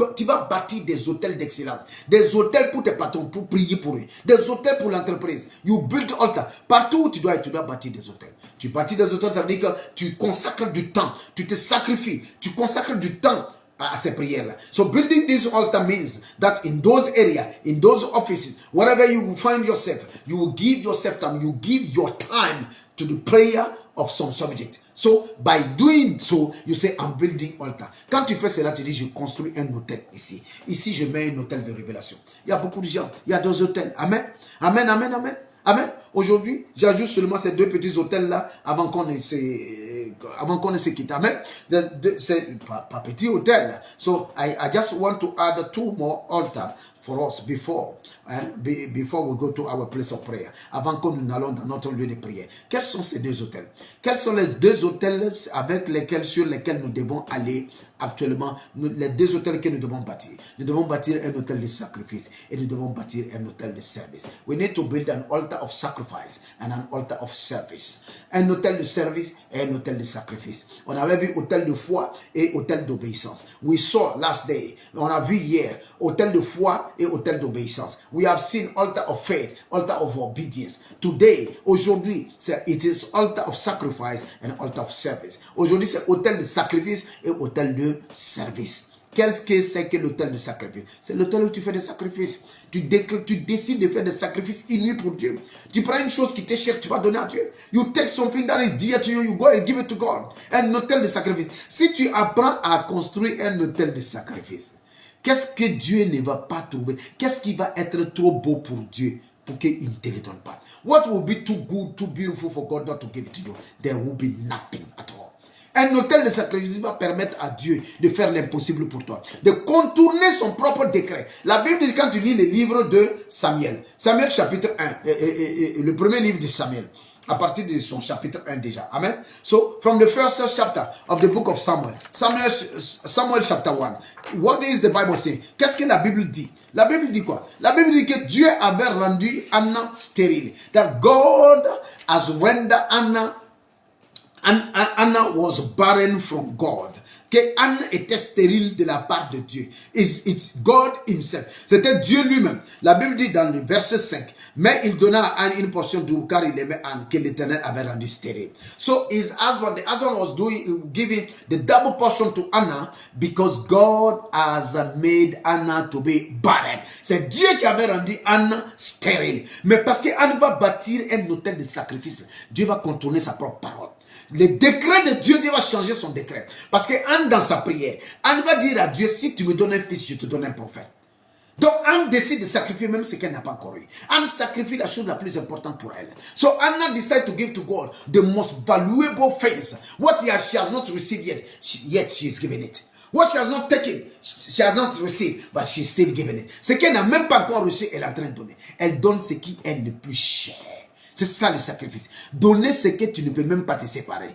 bâtir des hôtels d'excellence. Des hôtels pour tes patrons, pour prier pour eux. Des hôtels pour l'entreprise. You build altar. Partout où tu dois bâtir des hôtels. Tu bâtis des hôtels, ça veut dire que tu consacres du temps. Tu te sacrifies. Tu consacres du temps à ces prières-là. So building this altar means that in those areas, in those offices, wherever you find yourself, you will give yourself time, you give your time to the prayer of some subject. So by doing so, you say, I'm building altar. Quand tu fais cela, tu dis, je construis un hôtel ici. Ici, je mets un hôtel de révélation. Il y a beaucoup de gens, il y a deux hôtels. Amen. Amen, amen, amen. Amen. Aujourd'hui, j'ajoute seulement ces deux petits hôtels-là avant qu'on ne se quitte. Amen. C'est pas petit hôtel. So, I just want to add 2 more altars for us before we go to our place of prayer. Avant que nous n'allons dans notre lieu de prière. Quels sont ces deux hôtels? Quels sont les deux hôtels sur lesquels nous devons aller actuellement? Les deux hôtels que nous devons bâtir. Nous devons bâtir un hôtel de sacrifice et nous devons bâtir un hôtel de service. We need to build an altar of sacrifice and an altar of service. Un hôtel de service et un hôtel de sacrifice. On avait vu hôtel de foi et hôtel d'obéissance. We saw last day. On a vu hier hôtel de foi et hôtel d'obéissance. We have seen altar of faith, altar of obedience. Today, aujourd'hui, it is altar of sacrifice and altar of service. Aujourd'hui, c'est hôtel de sacrifice et hôtel de service. Qu'est-ce que c'est que l'hôtel de sacrifice? C'est l'hôtel où tu fais des sacrifices. Tu décides de faire des sacrifices inouïs pour Dieu. Tu prends une chose qui t'est chère, tu vas donner à Dieu. You take something that is dear to you, you go and give it to God. Un hôtel de sacrifice. Si tu apprends à construire un hôtel de sacrifice, qu'est-ce que Dieu ne va pas trouver? Qu'est-ce qui va être trop beau pour Dieu pour qu'il ne te le donne pas? What will be too good, too beautiful for God not to give it to you? There will be nothing at all. Un hôtel de sacrifice va permettre à Dieu de faire l'impossible pour toi, de contourner son propre décret. La Bible dit, quand tu lis le livre de Samuel, Samuel chapitre 1, le premier livre de Samuel, à partir de son chapitre 1 déjà. Amen. So, from the first chapter of the book of Samuel, Samuel chapter 1, what does the Bible say? Qu'est-ce que la Bible dit? La Bible dit quoi? La Bible dit que Dieu avait rendu Anna stérile. That God has rendered Anna was barren from God. Que Anne était stérile de la part de Dieu. It's God himself. C'était Dieu lui-même. La Bible dit dans le verset 5, mais il donna à Anne une portion d'eau car il aimait Anne que l'Éternel avait rendu stérile. So the husband was giving the double portion to Anna because God has made Anna to be barren. C'est Dieu qui avait rendu Anne stérile. Mais parce que Anne va bâtir un autel de sacrifice, Dieu va contourner sa propre parole. Le décret de Dieu, Dieu va changer son décret. Parce que Anne, dans sa prière, Anne va dire à Dieu, si tu me donnes un fils, je te donne un prophète. Donc Anne décide de sacrifier même ce qu'elle n'a pas encore eu. Anne sacrifie la chose la plus importante pour elle. So Anna decides to give to God the most valuable things. What she has not received yet she is giving it. What she has not taken, she has not received, but she is still giving it. Ce qu'elle n'a même pas encore reçu, elle est en train de donner. Elle donne ce qui est le plus cher. C'est ça le sacrifice. Donner ce que tu ne peux même pas te séparer.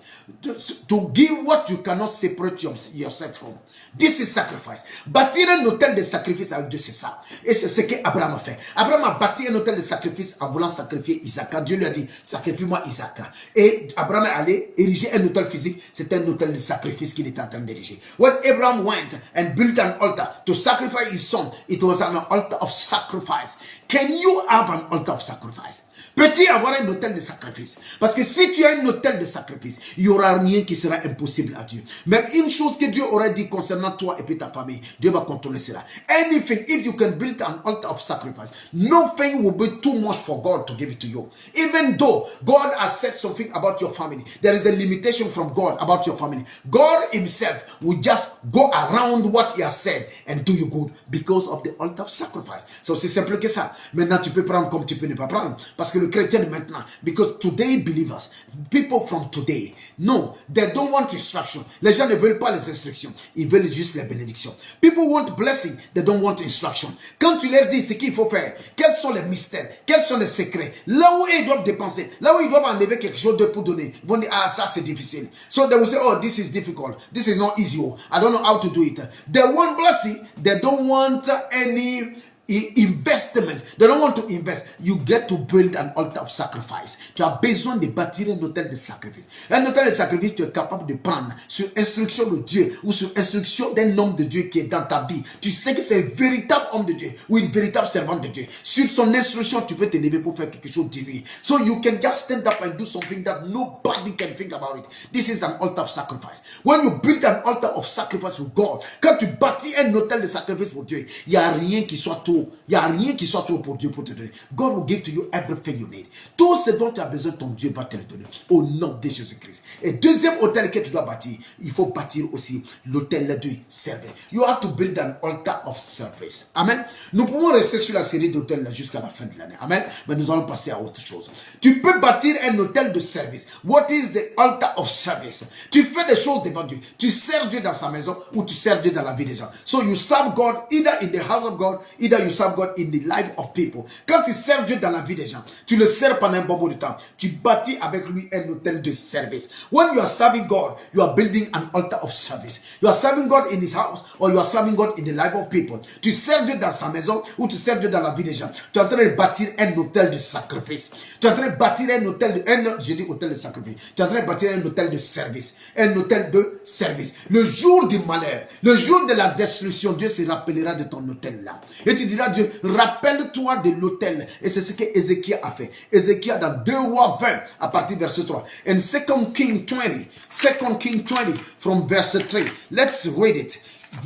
To give what you cannot separate yourself from. This is sacrifice. Bâtir un hôtel de sacrifice avec Dieu, c'est ça. Et c'est ce qu'Abraham a fait. Abraham a bâti un hôtel de sacrifice en voulant sacrifier Isaac. Dieu lui a dit, sacrifie-moi Isaac. Et Abraham est allé ériger un hôtel physique. C'était un hôtel de sacrifice qu'il était en train d'ériger. When Abraham went and built an altar to sacrifice his son, it was an altar of sacrifice. Can you have an altar of sacrifice? Peux-tu avoir avoir un autel de sacrifice. Parce que si tu as un autel de sacrifice, il n'y aura rien qui sera impossible à Dieu. Même une chose que Dieu aurait dit concernant toi et puis ta famille, Dieu va contrôler cela. Anything, if you can build an altar of sacrifice, nothing will be too much for God to give it to you. Even though God has said something about your family, there is a limitation from God about your family. God himself will just go around what he has said and do you good because of the altar of sacrifice. So c'est simple que ça. Maintenant tu peux prendre comme tu peux ne pas prendre. Parce que le chrétien maintenant, because today believers, people from today, no, they don't want instruction. Les gens ne veulent pas les instructions, ils veulent juste les bénédictions. People want blessing, they don't want instruction. Quand tu leur dis ce qu'il faut faire, quels sont les mystères, quels sont les secrets, là où ils doivent dépenser, là où ils doivent enlever quelque chose de pour donner, ils vont dire, ah, ça c'est difficile. So they will say, oh, this is difficult, this is not easy, oh, I don't know how to do it. They want blessing, they don't want any investment. They don't want to invest. You get to build an altar of sacrifice. Tu as besoin de bâtir un hôtel de sacrifice. Un hôtel de sacrifice, tu es capable de prendre sur instruction de Dieu ou sur instruction d'un homme de Dieu qui est dans ta vie. Tu sais que c'est un véritable homme de Dieu ou une véritable servante de Dieu. Sur son instruction, tu peux te lever pour faire quelque chose de lui. So you can just stand up and do something that nobody can think about it. This is an altar of sacrifice. When you build an altar of sacrifice for God, quand tu bâtis un hôtel de sacrifice pour Dieu, il n'y a rien qui soit trop. Il n'y a rien qui soit trop pour Dieu pour te donner. God will give to you everything you need. Tout ce dont tu as besoin, ton Dieu va te le donner. Au nom de Jésus-Christ. Et deuxième hôtel que tu dois bâtir, il faut bâtir aussi l'hôtel du service. You have to build an altar of service. Amen. Nous pouvons rester sur la série d'hôtels jusqu'à la fin de l'année. Amen. Mais nous allons passer à autre chose. Tu peux bâtir un hôtel de service. What is the altar of service? Tu fais des choses devant Dieu. Tu sers Dieu dans sa maison ou tu sers Dieu dans la vie des gens. So you serve God either in the house of God, either you serve God in the life of people. Quand tu sers Dieu dans la vie des gens, tu le sers pendant un bon bout de temps. Tu bâtis avec lui un hôtel de service. When you are serving God, you are building an altar of service. You are serving God in his house or you are serving God in the life of people. Tu sers Dieu dans sa maison ou tu sers Dieu dans la vie des gens. Tu es en train de bâtir un hôtel de sacrifice. Tu es en train de bâtir un hôtel de... je dis hôtel de sacrifice. Tu es en train de bâtir un hôtel de service. Un hôtel de service. Le jour du malheur, le jour de la destruction, Dieu se rappellera de ton hôtel là. Et tu diras, Dieu, rappelle-toi de l'autel. Et c'est ce que Ézéchiel a fait. Ézéchiel dans 2 Rois 20, à partir du verset 3. And 2 King 20, from verse 3. Let's read it.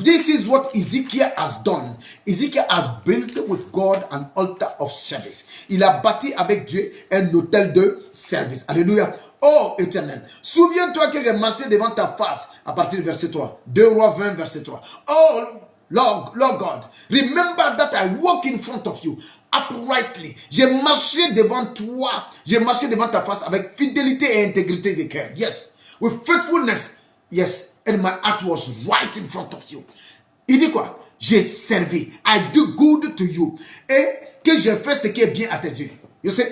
This is what Ezekiel has done. Ezekiel has built with God an altar of service. Il a bâti avec Dieu un hôtel de service. Alléluia. Oh Éternel, souviens-toi que j'ai marché devant ta face, à partir du verset 3. 2 Rois 20, verset 3. Oh Lord God, remember that I walk in front of you uprightly. J'ai marché devant toi, j'ai marché devant ta face avec fidélité et intégrité de cœur. Yes, with faithfulness. Yes, and my heart was right in front of you. Il dit quoi? J'ai servi. I do good to you. Et que j'ai fait ce qui est bien à tes yeux. You see,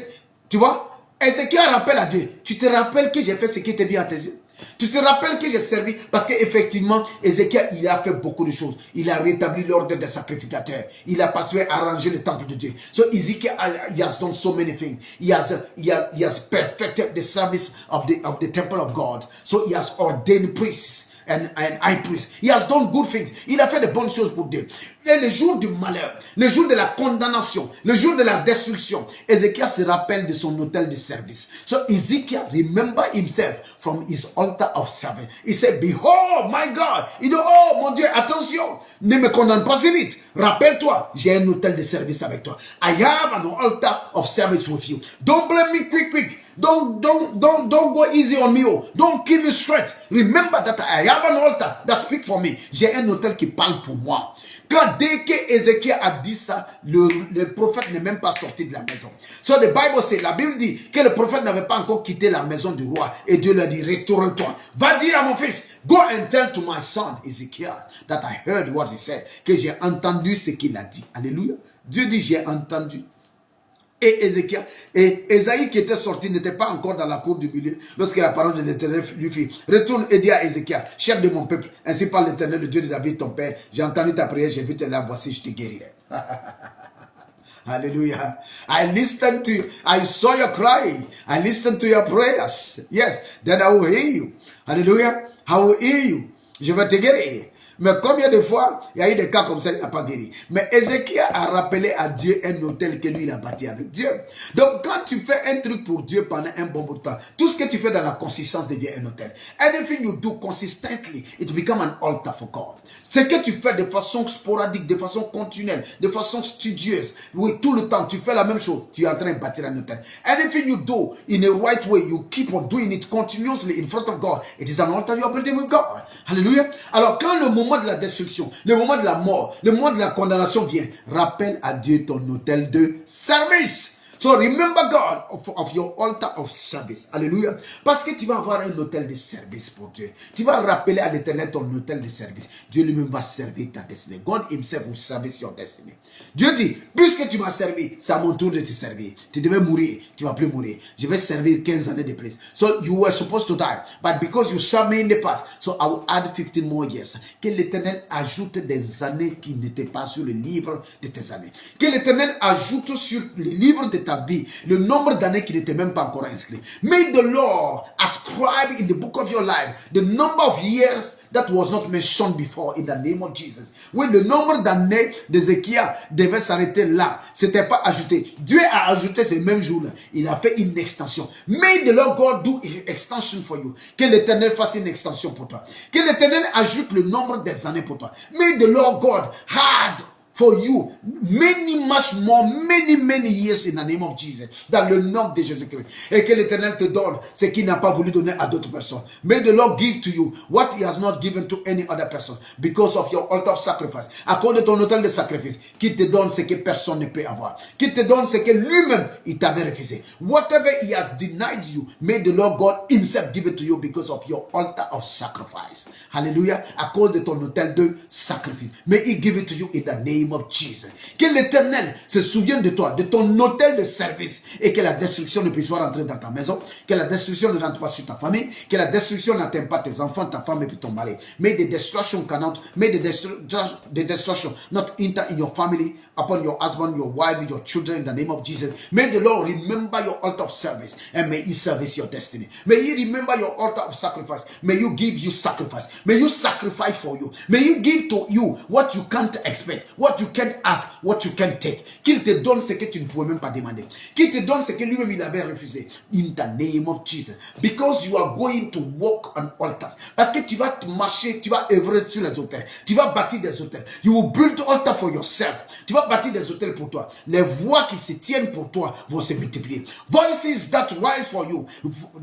tu vois? Ézéchiel rappelle à Dieu. Tu te rappelles que j'ai fait ce qui était bien à tes yeux? Tu te rappelles que j'ai servi? Parce qu'effectivement, Ézéchiel, il a fait beaucoup de choses. Il a rétabli l'ordre des sacrificateurs. Il a participé à arranger le temple de Dieu. So Ezekiel, he has done so many things. He has perfected the service of the temple of God. So he has ordained priests and high priest. He has done good things. Il a fait de bonnes choses pour Dieu. Et le jour du malheur, le jour de la condamnation, le jour de la destruction, Ézéchiel se rappelle de son hôtel de service. So Ezekiel remember himself from his altar of service. He said, behold, my God. Il dit, oh mon Dieu, attention, ne me condamne pas si vite. Rappelle-toi, j'ai un hôtel de service avec toi. I have an altar of service with you. Don't blame me quick. Don't go easy on me. Oh. Don't kill me straight. Remember that I have an altar that speaks for me. J'ai un hôtel qui parle pour moi. Quand dès que Ézéchiel a dit ça, le prophète n'est même pas sorti de la maison. So the Bible says, la Bible dit que le prophète n'avait pas encore quitté la maison du roi. Et Dieu lui a dit, retourne-toi. Va dire à mon fils, go and tell to my son Ezekiel that I heard what he said. Que j'ai entendu ce qu'il a dit. Alléluia. Dieu dit, j'ai entendu. Et Ézéchiel, et Ésaïe qui était sorti n'était pas encore dans la cour du milieu lorsque la parole de l'Éternel lui fit, retourne et dis à Ézéchiel, chef de mon peuple, ainsi parle l'Éternel, le Dieu de David ton père, j'ai entendu ta prière, j'ai vu tes larmes, voici je te guérirai. Hallelujah. I listened to you. I saw your cry. I listened to your prayers. Yes, then I will hear you. Hallelujah. I will hear you. Je vais te guérir. Mais combien de fois, il y a eu des cas comme ça, il n'a pas guéri. Mais Ézéchiel a rappelé à Dieu un hôtel que lui, il a bâti avec Dieu. Donc, quand tu fais un truc pour Dieu pendant un bon bout de temps, tout ce que tu fais dans la consistance devient un hôtel. Anything you do consistently, it becomes an altar for God. Ce que tu fais de façon sporadique, de façon continuelle, de façon studieuse, oui, tout le temps, tu fais la même chose, tu es en train de bâtir un hôtel. Anything you do in a right way, you keep on doing it continuously in front of God, it is an altar you are building with God. Hallelujah. Alors, quand le moment de la destruction, le moment de la mort, le moment de la condamnation vient, rappelle à Dieu ton hôtel de service. So remember God of your altar of service. Alléluia. Parce que tu vas avoir un hôtel de service pour Dieu. Tu vas rappeler à l'Éternel ton hôtel de service. Dieu lui-même va servir ta destinée. God himself will service your destiny. Dieu dit, puisque tu m'as servi, c'est à mon tour de te servir. Tu devais mourir, tu ne vas plus mourir. Je vais servir 15 années de plus. So you were supposed to die. But because you served me in the past, so I will add 15 more years. Que l'Éternel ajoute des années qui n'étaient pas sur le livre de tes années. Que l'Éternel ajoute sur le livre de ta vie le nombre d'années qui n'étaient même pas encore inscrit. May the Lord ascribe in the book of your life the number of years that was not mentioned before in the name of Jesus. Oui, le nombre d'années d'Ézéchiel devait s'arrêter là. C'était pas ajouté. Dieu a ajouté ces mêmes jours-là. Il a fait une extension. May the Lord God do an extension for you. Que l'Éternel fasse une extension pour toi. Que l'Éternel ajoute le nombre des années pour toi. May the Lord God had for you much more, many years in the name of Jesus. Dans le nom de Jésus-Christ. Et que l'Éternel te donne ce qu'il n'a pas voulu donner à d'autres personnes. May the Lord give to you what he has not given to any other person because of your altar of sacrifice. À cause de ton autel de sacrifice, qu'il te donne ce que personne ne peut avoir. Qu'il te donne ce que lui-même, il t'avait refusé. Whatever he has denied you, may the Lord God himself give it to you because of your altar of sacrifice. Hallelujah. À cause de ton autel de sacrifice. May he give it to you in the name of Jesus. Que l'Éternel se souvienne de toi, de ton hôtel de service, et que la destruction ne puisse pas rentrer dans ta maison, que la destruction ne rentre pas sur ta famille, que la destruction n'atteint pas tes enfants, ta femme et puis ton mari. May the destruction cannot, may the destruction not enter in your family, upon your husband, your wife, your children, in the name of Jesus. May the Lord remember your altar of service, and may he service your destiny. May he remember your altar of sacrifice. May you give you sacrifice. May you sacrifice for you. May you give to you what you can't expect, what you can't ask, what you can't take. Qu'il te donne ce que tu ne pouvais même pas demander. Qu'il te donne ce que lui-même il avait refusé. In the name of Jesus. Because you are going to walk on altars. Parce que tu vas marcher, tu vas œuvrer sur les autels. Tu vas bâtir des autels. You will build altar for yourself. Tu vas bâtir des autels pour toi. Les voix qui se tiennent pour toi vont se multiplier. Voices that rise for you,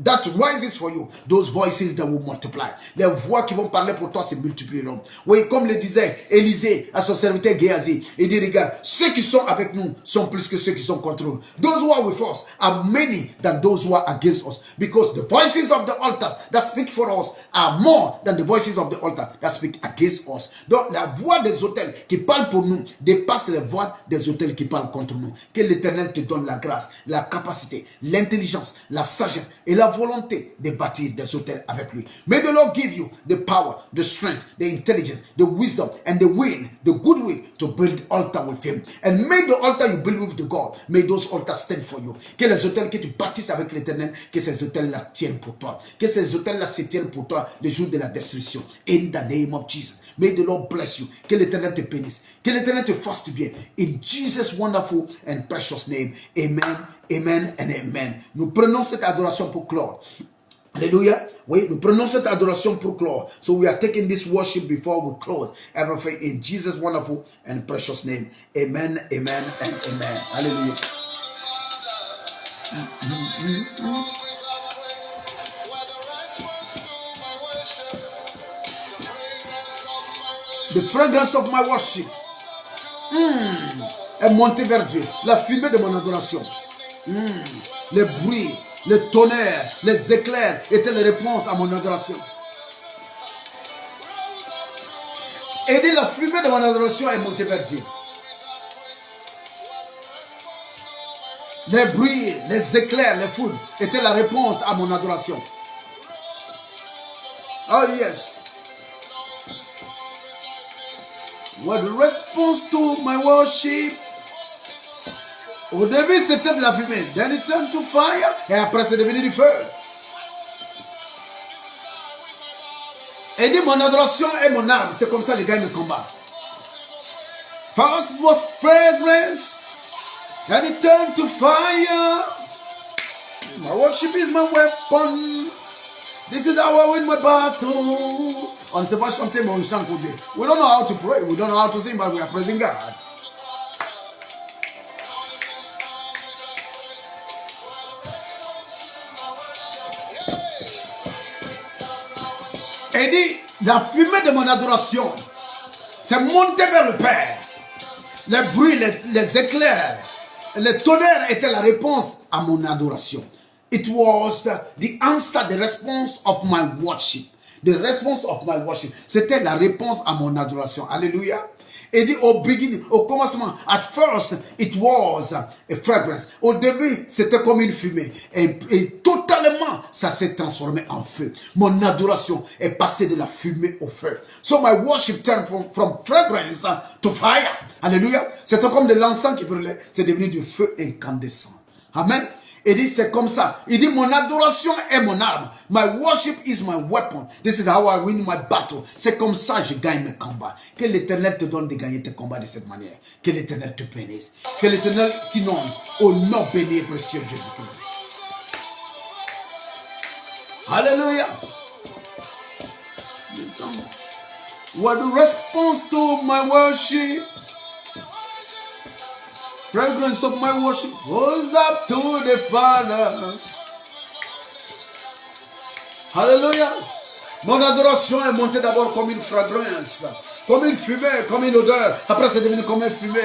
that rises for you, those voices that will multiply. Les voix qui vont parler pour toi se multiplieront. Oui, comme le disait Élisée à son serviteur Géasi, il dit, regarde, ceux qui sont avec nous sont plus que ceux qui sont contre nous. Those who are with us are many than those who are against us. Because the voices of the altars that speak for us are more than the voices of the altar that speak against us. Donc la voix des autels qui parlent pour nous dépasse les voix des autels qui parlent contre nous. Que l'Éternel te donne la grâce, la capacité, l'intelligence, la sagesse et la volonté de bâtir des autels avec lui. May the Lord give you the power, the strength, the intelligence, the wisdom and the will, the good will to build altar with him. And may the altar you build with the God, may those altars stand for you. Que les autels que tu bâtisses avec l'Éternel, que ces autels-là tiennent pour toi. Que ces autels-là se tiennent pour toi le jour de la destruction. In the name of Jesus. May the Lord bless you. Que l'Éternel te bénisse. Que l'Éternel te fasse du bien. In Jesus' wonderful and precious name. Amen, amen and amen. Nous prenons cette adoration pour clore. Alléluia. Oui, nous prenons cette adoration pour clore. So we are taking this worship before we close everything in Jesus' wonderful and precious name. Amen, amen and amen. Hallelujah. The fragrance of my worship est montée vers Dieu. La fumée de mon adoration. Les bruits, le tonnerre, les éclairs étaient les réponses à mon adoration. Et dit la fumée de mon adoration est montée vers Dieu. Les bruits, les éclairs, les foudres étaient la réponse à mon adoration. Oh yes. What the response to my worship? Au début, c'était de la fumée. Then it turned to fire. Et après, c'est devenu du feu. Et dit mon adoration est mon arme. C'est comme ça que je gagne le combat. First was fragrance, and it turned to fire. My worship is my weapon. This is how I win my battle. On ne sait pas chanter, mais on chante pour Dieu. We don't know how to pray. We don't know how to sing, but we are praising God. Et dit, la fumée de mon adoration, c'est monté vers le Père. Les bruits, les éclairs, les tonnerres étaient la réponse à mon adoration. It was the answer, the response of my worship. The response of my worship. C'était la réponse à mon adoration. Alléluia. Et dit au beginning, au commencement, at first, it was a fragrance. Au début, c'était comme une fumée. Et totalement, ça s'est transformé en feu. Mon adoration est passée de la fumée au feu. So my worship turned from fragrance to fire. Alléluia. C'était comme de l'encens qui brûlait. C'est devenu du feu incandescent. Amen. Il dit c'est comme ça. Il dit mon adoration est mon arme. My worship is my weapon. This is how I win my battle. C'est comme ça que je gagne mes combats. Que l'Éternel te donne de gagner tes combats de cette manière. Que l'Éternel te bénisse. Que l'Éternel t'inonde au nom béni et précieux de Jésus-Christ. Alléluia. What the response to my worship? Fragrance of my worship goes up to the Father. Hallelujah. Mon adoration est montée d'abord comme une fragrance, comme une fumée, comme une odeur. Après, c'est devenu comme une fumée.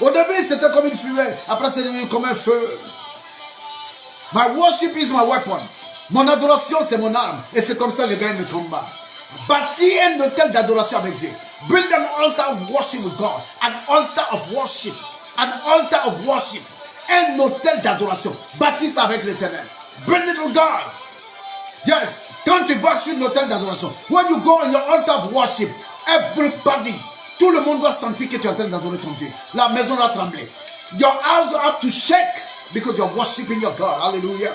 Au début, c'était comme une fumée. Après, c'est devenu comme un feu. My worship is my weapon. Mon adoration, c'est mon arme. Et c'est comme ça que je gagne le combat. Bâtis un hôtel d'adoration avec Dieu. Build an altar of worship with God. An altar of worship. An altar of worship. Un hôtel d'adoration. Bâtis ça avec l'Éternel. Build it with God. Yes. Quand tu vas sur l'hôtel d'adoration. When you go on your altar of worship. Everybody. Tout le monde doit sentir que tu es en train d'adorer ton Dieu. La maison doit trembler. Your house have to shake. Because you're worshiping your God. Hallelujah.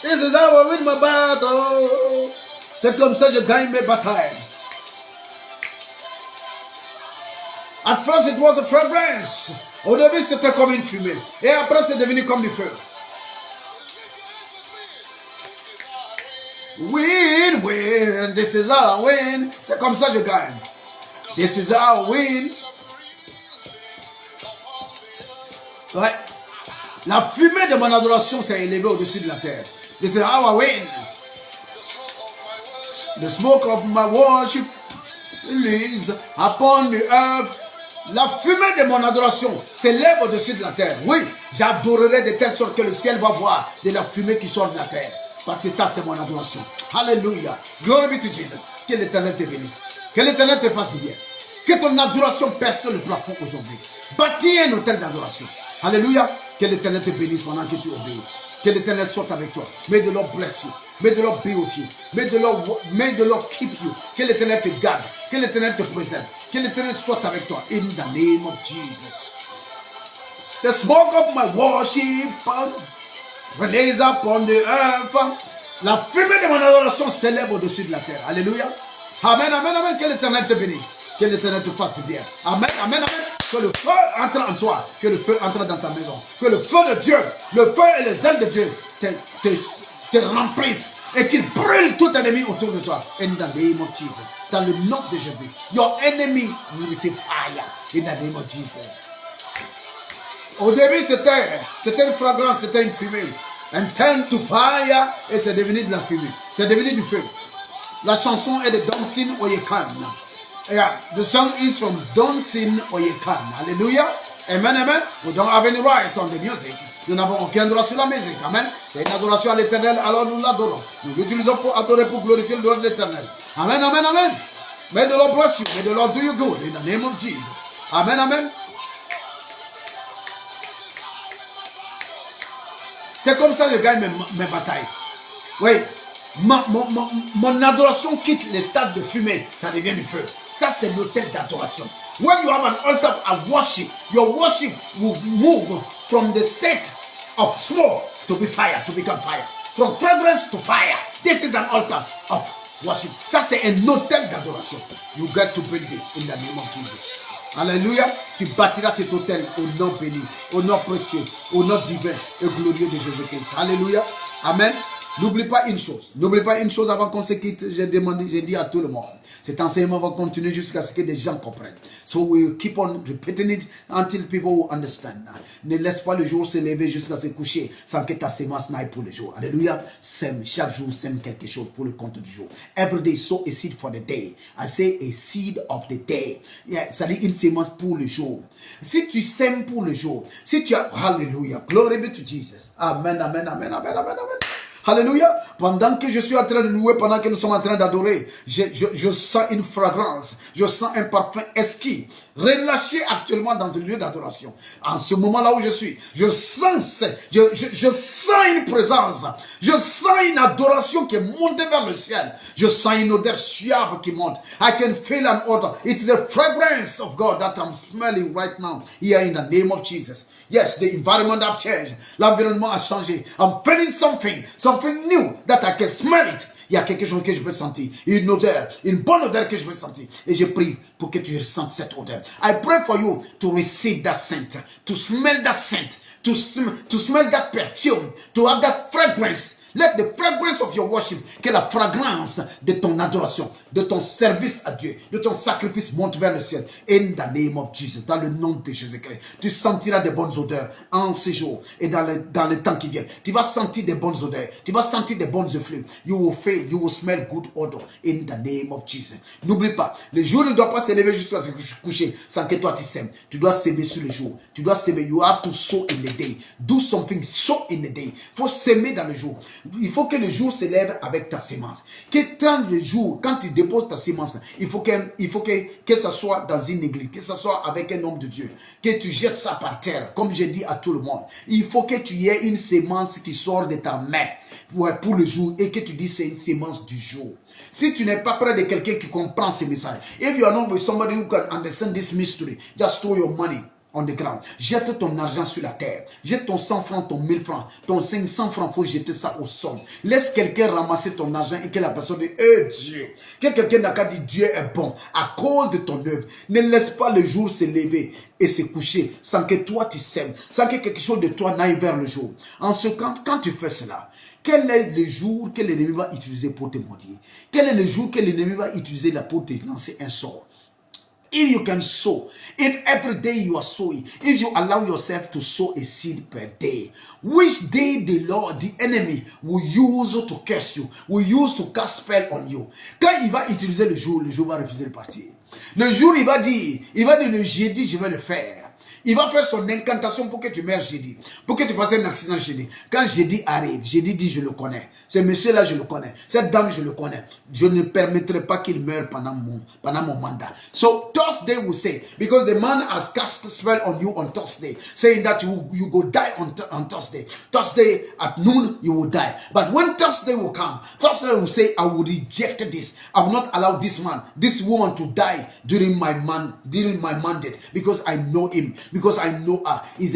This is how I win my battle. C'est comme ça que je gagne mes batailles. At first it was a fragrance. Au début c'était comme une fumée. Et après c'est devenu comme du feu. Win, win. This is how I win. C'est comme ça que je gagne. This is how I win. Ouais. La fumée de mon adoration s'est élevée au-dessus de la terre. This is how I win. The smoke of my worship release upon the earth. La fumée de mon adoration s'élève au-dessus de la terre. Oui, j'adorerai de telle sorte que le ciel va voir de la fumée qui sort de la terre. Parce que ça, c'est mon adoration. Hallelujah. Glory be to Jesus. Que l'Éternel te bénisse. Que l'Éternel te fasse du bien. Que ton adoration perce le plafond aujourd'hui. Bâtis un hôtel d'adoration. Alléluia. Que l'Éternel te bénisse pendant que tu obéis. Que l'Éternel soit avec toi. May the Lord bless you. May the Lord be with you. May the Lord keep you. Que l'Éternel te garde. Que l'Éternel te préserve. Que l'Éternel soit avec toi. In the name of Jesus. The smoke of my worship release upon the earth. La fumée de mon adoration s'élève au-dessus de la terre. Alléluia. Amen, amen, amen. Que l'Éternel te bénisse. Que l'Éternel te fasse du bien. Amen, amen, amen. Que le feu entre en toi. Que le feu entre dans ta maison. Que le feu de Dieu, le feu et les ailes de Dieu te remplissent. Et qu'il brûle tout ennemi autour de toi. In the name of Jesus. Dans le nom de Jésus. Your enemy will receive fire. In the name of Jesus. Au début, c'était une fragrance, c'était une fumée. And turn to fire. Et c'est devenu de la fumée. C'est devenu du feu. La chanson est de Donsin Oyekan. Yeah, the song is from Donsin Oyekan. Hallelujah. Amen, amen. We don't have any right on the music. Nous n'avons aucun droit sur la musique. Amen. C'est une adoration à l'Éternel, alors nous l'adorons. Nous l'utilisons pour adorer, pour glorifier le nom de l'Éternel. Amen, amen, amen. May the Lord bless you. May the Lord do you good in the name of Jesus. Amen, amen. C'est comme ça que je gagne mes batailles. Oui. Mon adoration quitte les stades de fumée. Ça devient du feu. Ça, c'est l'autel d'adoration. When you have an altar of worship, your worship will move from the state of smoke to be fire, to become fire. From fragrance to fire. This is an altar of worship. Ça, c'est un autel d'adoration. You get to build this in the name of Jesus. Alléluia. Tu bâtiras cet autel au nom béni, au nom précieux, au nom divin et glorieux de Jésus-Christ. Alléluia. Amen. N'oublie pas une chose avant qu'on se quitte. J'ai dit à tout le monde. Cet enseignement va continuer jusqu'à ce que des gens comprennent. So we keep on repeating it until people will understand. Ne laisse pas le jour se lever jusqu'à se coucher sans que ta sémence n'aille pour le jour. Alléluia. Sème, chaque jour sème quelque chose pour le compte du jour. Every day sow a seed for the day. I say a seed of the day. Yeah, c'est-à-dire une sémence pour le jour. Si tu sèmes pour le jour, si tu as, hallelujah, glory be to Jesus. Amen, amen, amen, amen, amen, amen. Alléluia. Pendant que je suis en train de louer, pendant que nous sommes en train d'adorer, je sens une fragrance, je sens un parfum exquis, relâché actuellement dans un lieu d'adoration. En ce moment-là où je suis, je sens une présence, je sens une adoration qui est montée vers le ciel. Je sens une odeur suave qui monte. I can feel an odor. It is the fragrance of God that I'm smelling right now here in the name of Jesus. Yes, the environment has changed. L'environnement a changé. I'm feeling something new that I can smell it. Il y a quelque chose que je peux sentir. Une odeur, une bonne odeur que je peux sentir. Et je prie pour que tu ressentes cette odeur. I pray for you to receive that scent, to smell that scent, to smell that perfume, to have that fragrance. Let the fragrance of your worship, que la fragrance de ton adoration, de ton service à Dieu, de ton sacrifice monte vers le ciel. In the name of Jesus, dans le nom de Jésus-Christ, tu sentiras des bonnes odeurs en ce jour et dans le temps qui vient. Tu vas sentir des bonnes odeurs, tu vas sentir des bonnes effluves. You will smell good odor in the name of Jesus. N'oublie pas, le jour ne doit pas se lever jusqu'à se coucher sans que toi tu sèmes. Tu dois s'aimer sur le jour. Tu dois s'aimer. You have to sow in the day. Do something, sow in the day. Il faut s'aimer dans le jour. Il faut que le jour se lève avec ta sémence. Quand tu déposes ta sémence, il faut que ça soit dans une église, que ça soit avec un homme de Dieu, que tu jettes ça par terre, comme je dis à tout le monde. Il faut que tu aies une sémence qui sort de ta main pour le jour et que tu dis c'est une sémence du jour. Si tu n'es pas près de quelqu'un qui comprend ce message, if you are not with somebody who can understand this mystery, just throw your money on the ground. Jette ton argent sur la terre. Jette ton 100 francs, ton 1000 francs, ton 500 francs. Il faut jeter ça au sol. Laisse quelqu'un ramasser ton argent et que la personne dise Dieu. Que quelqu'un n'a qu'à dire Dieu est bon à cause de ton œuvre. Ne laisse pas le jour se lever et se coucher sans que toi tu sèmes, sans que quelque chose de toi n'aille vers le jour. Quand tu fais cela, quel est le jour que l'ennemi va utiliser pour te maudire? Quel est le jour que l'ennemi va utiliser pour te lancer un sort? If you can sow, if every day you are sowing, if you allow yourself to sow a seed per day, which day the enemy will use to curse you, will use to cast spell on you. Quand il va utiliser le jour va refuser de partir. Le jour, il va dire le jeudi, je vais le faire. Il va faire son incantation pour que tu meurs jeudi. Pour que tu fasses un accident jeudi. Quand jeudi arrive, jeudi dit je le connais. Ce monsieur-là, je le connais. Cette dame, je le connais. Je ne permettrai pas qu'il meure pendant mon mandat. So Thursday will say, because the man has cast a spell on you on Thursday, saying that you go die on Thursday. Thursday at noon, you will die. But when Thursday will come, Thursday will say, I will reject this. I will not allow this man, this woman to die during my mandate. Because I know him. Because I know her. He's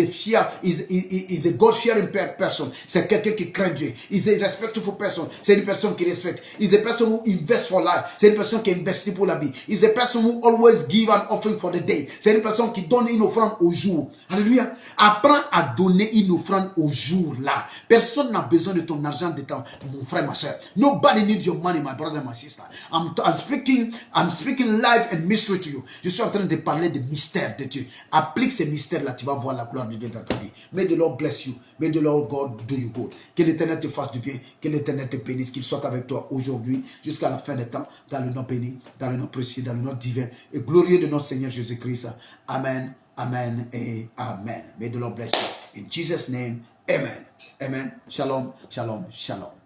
a God-fearing person. C'est quelqu'un qui craint Dieu. He's a respectful person. C'est une personne qui respecte. He's a person who invests for life. C'est une personne qui investit pour la vie. He's a person who always give an offering for the day. C'est une personne qui donne une offrande au jour. Alléluia. Apprends à donner une offrande au jour là. Personne n'a besoin de ton argent, de mon frère, ma soeur. Nobody needs your money, my brother, my sister. I'm speaking life and mystery to you. Je suis en train de parler de mystère de Dieu. Applique ces mystères-là, tu vas voir la gloire de Dieu dans ta vie. May the Lord bless you. May the Lord God do you good. Que l'Éternel te fasse du bien. Que l'Éternel te bénisse. Qu'il soit avec toi aujourd'hui jusqu'à la fin des temps. Dans le nom béni, dans le nom précieux, dans le nom divin et glorieux de notre Seigneur Jésus-Christ. Amen, amen et amen. May the Lord bless you. In Jesus' name, amen. Amen. Shalom, shalom, shalom.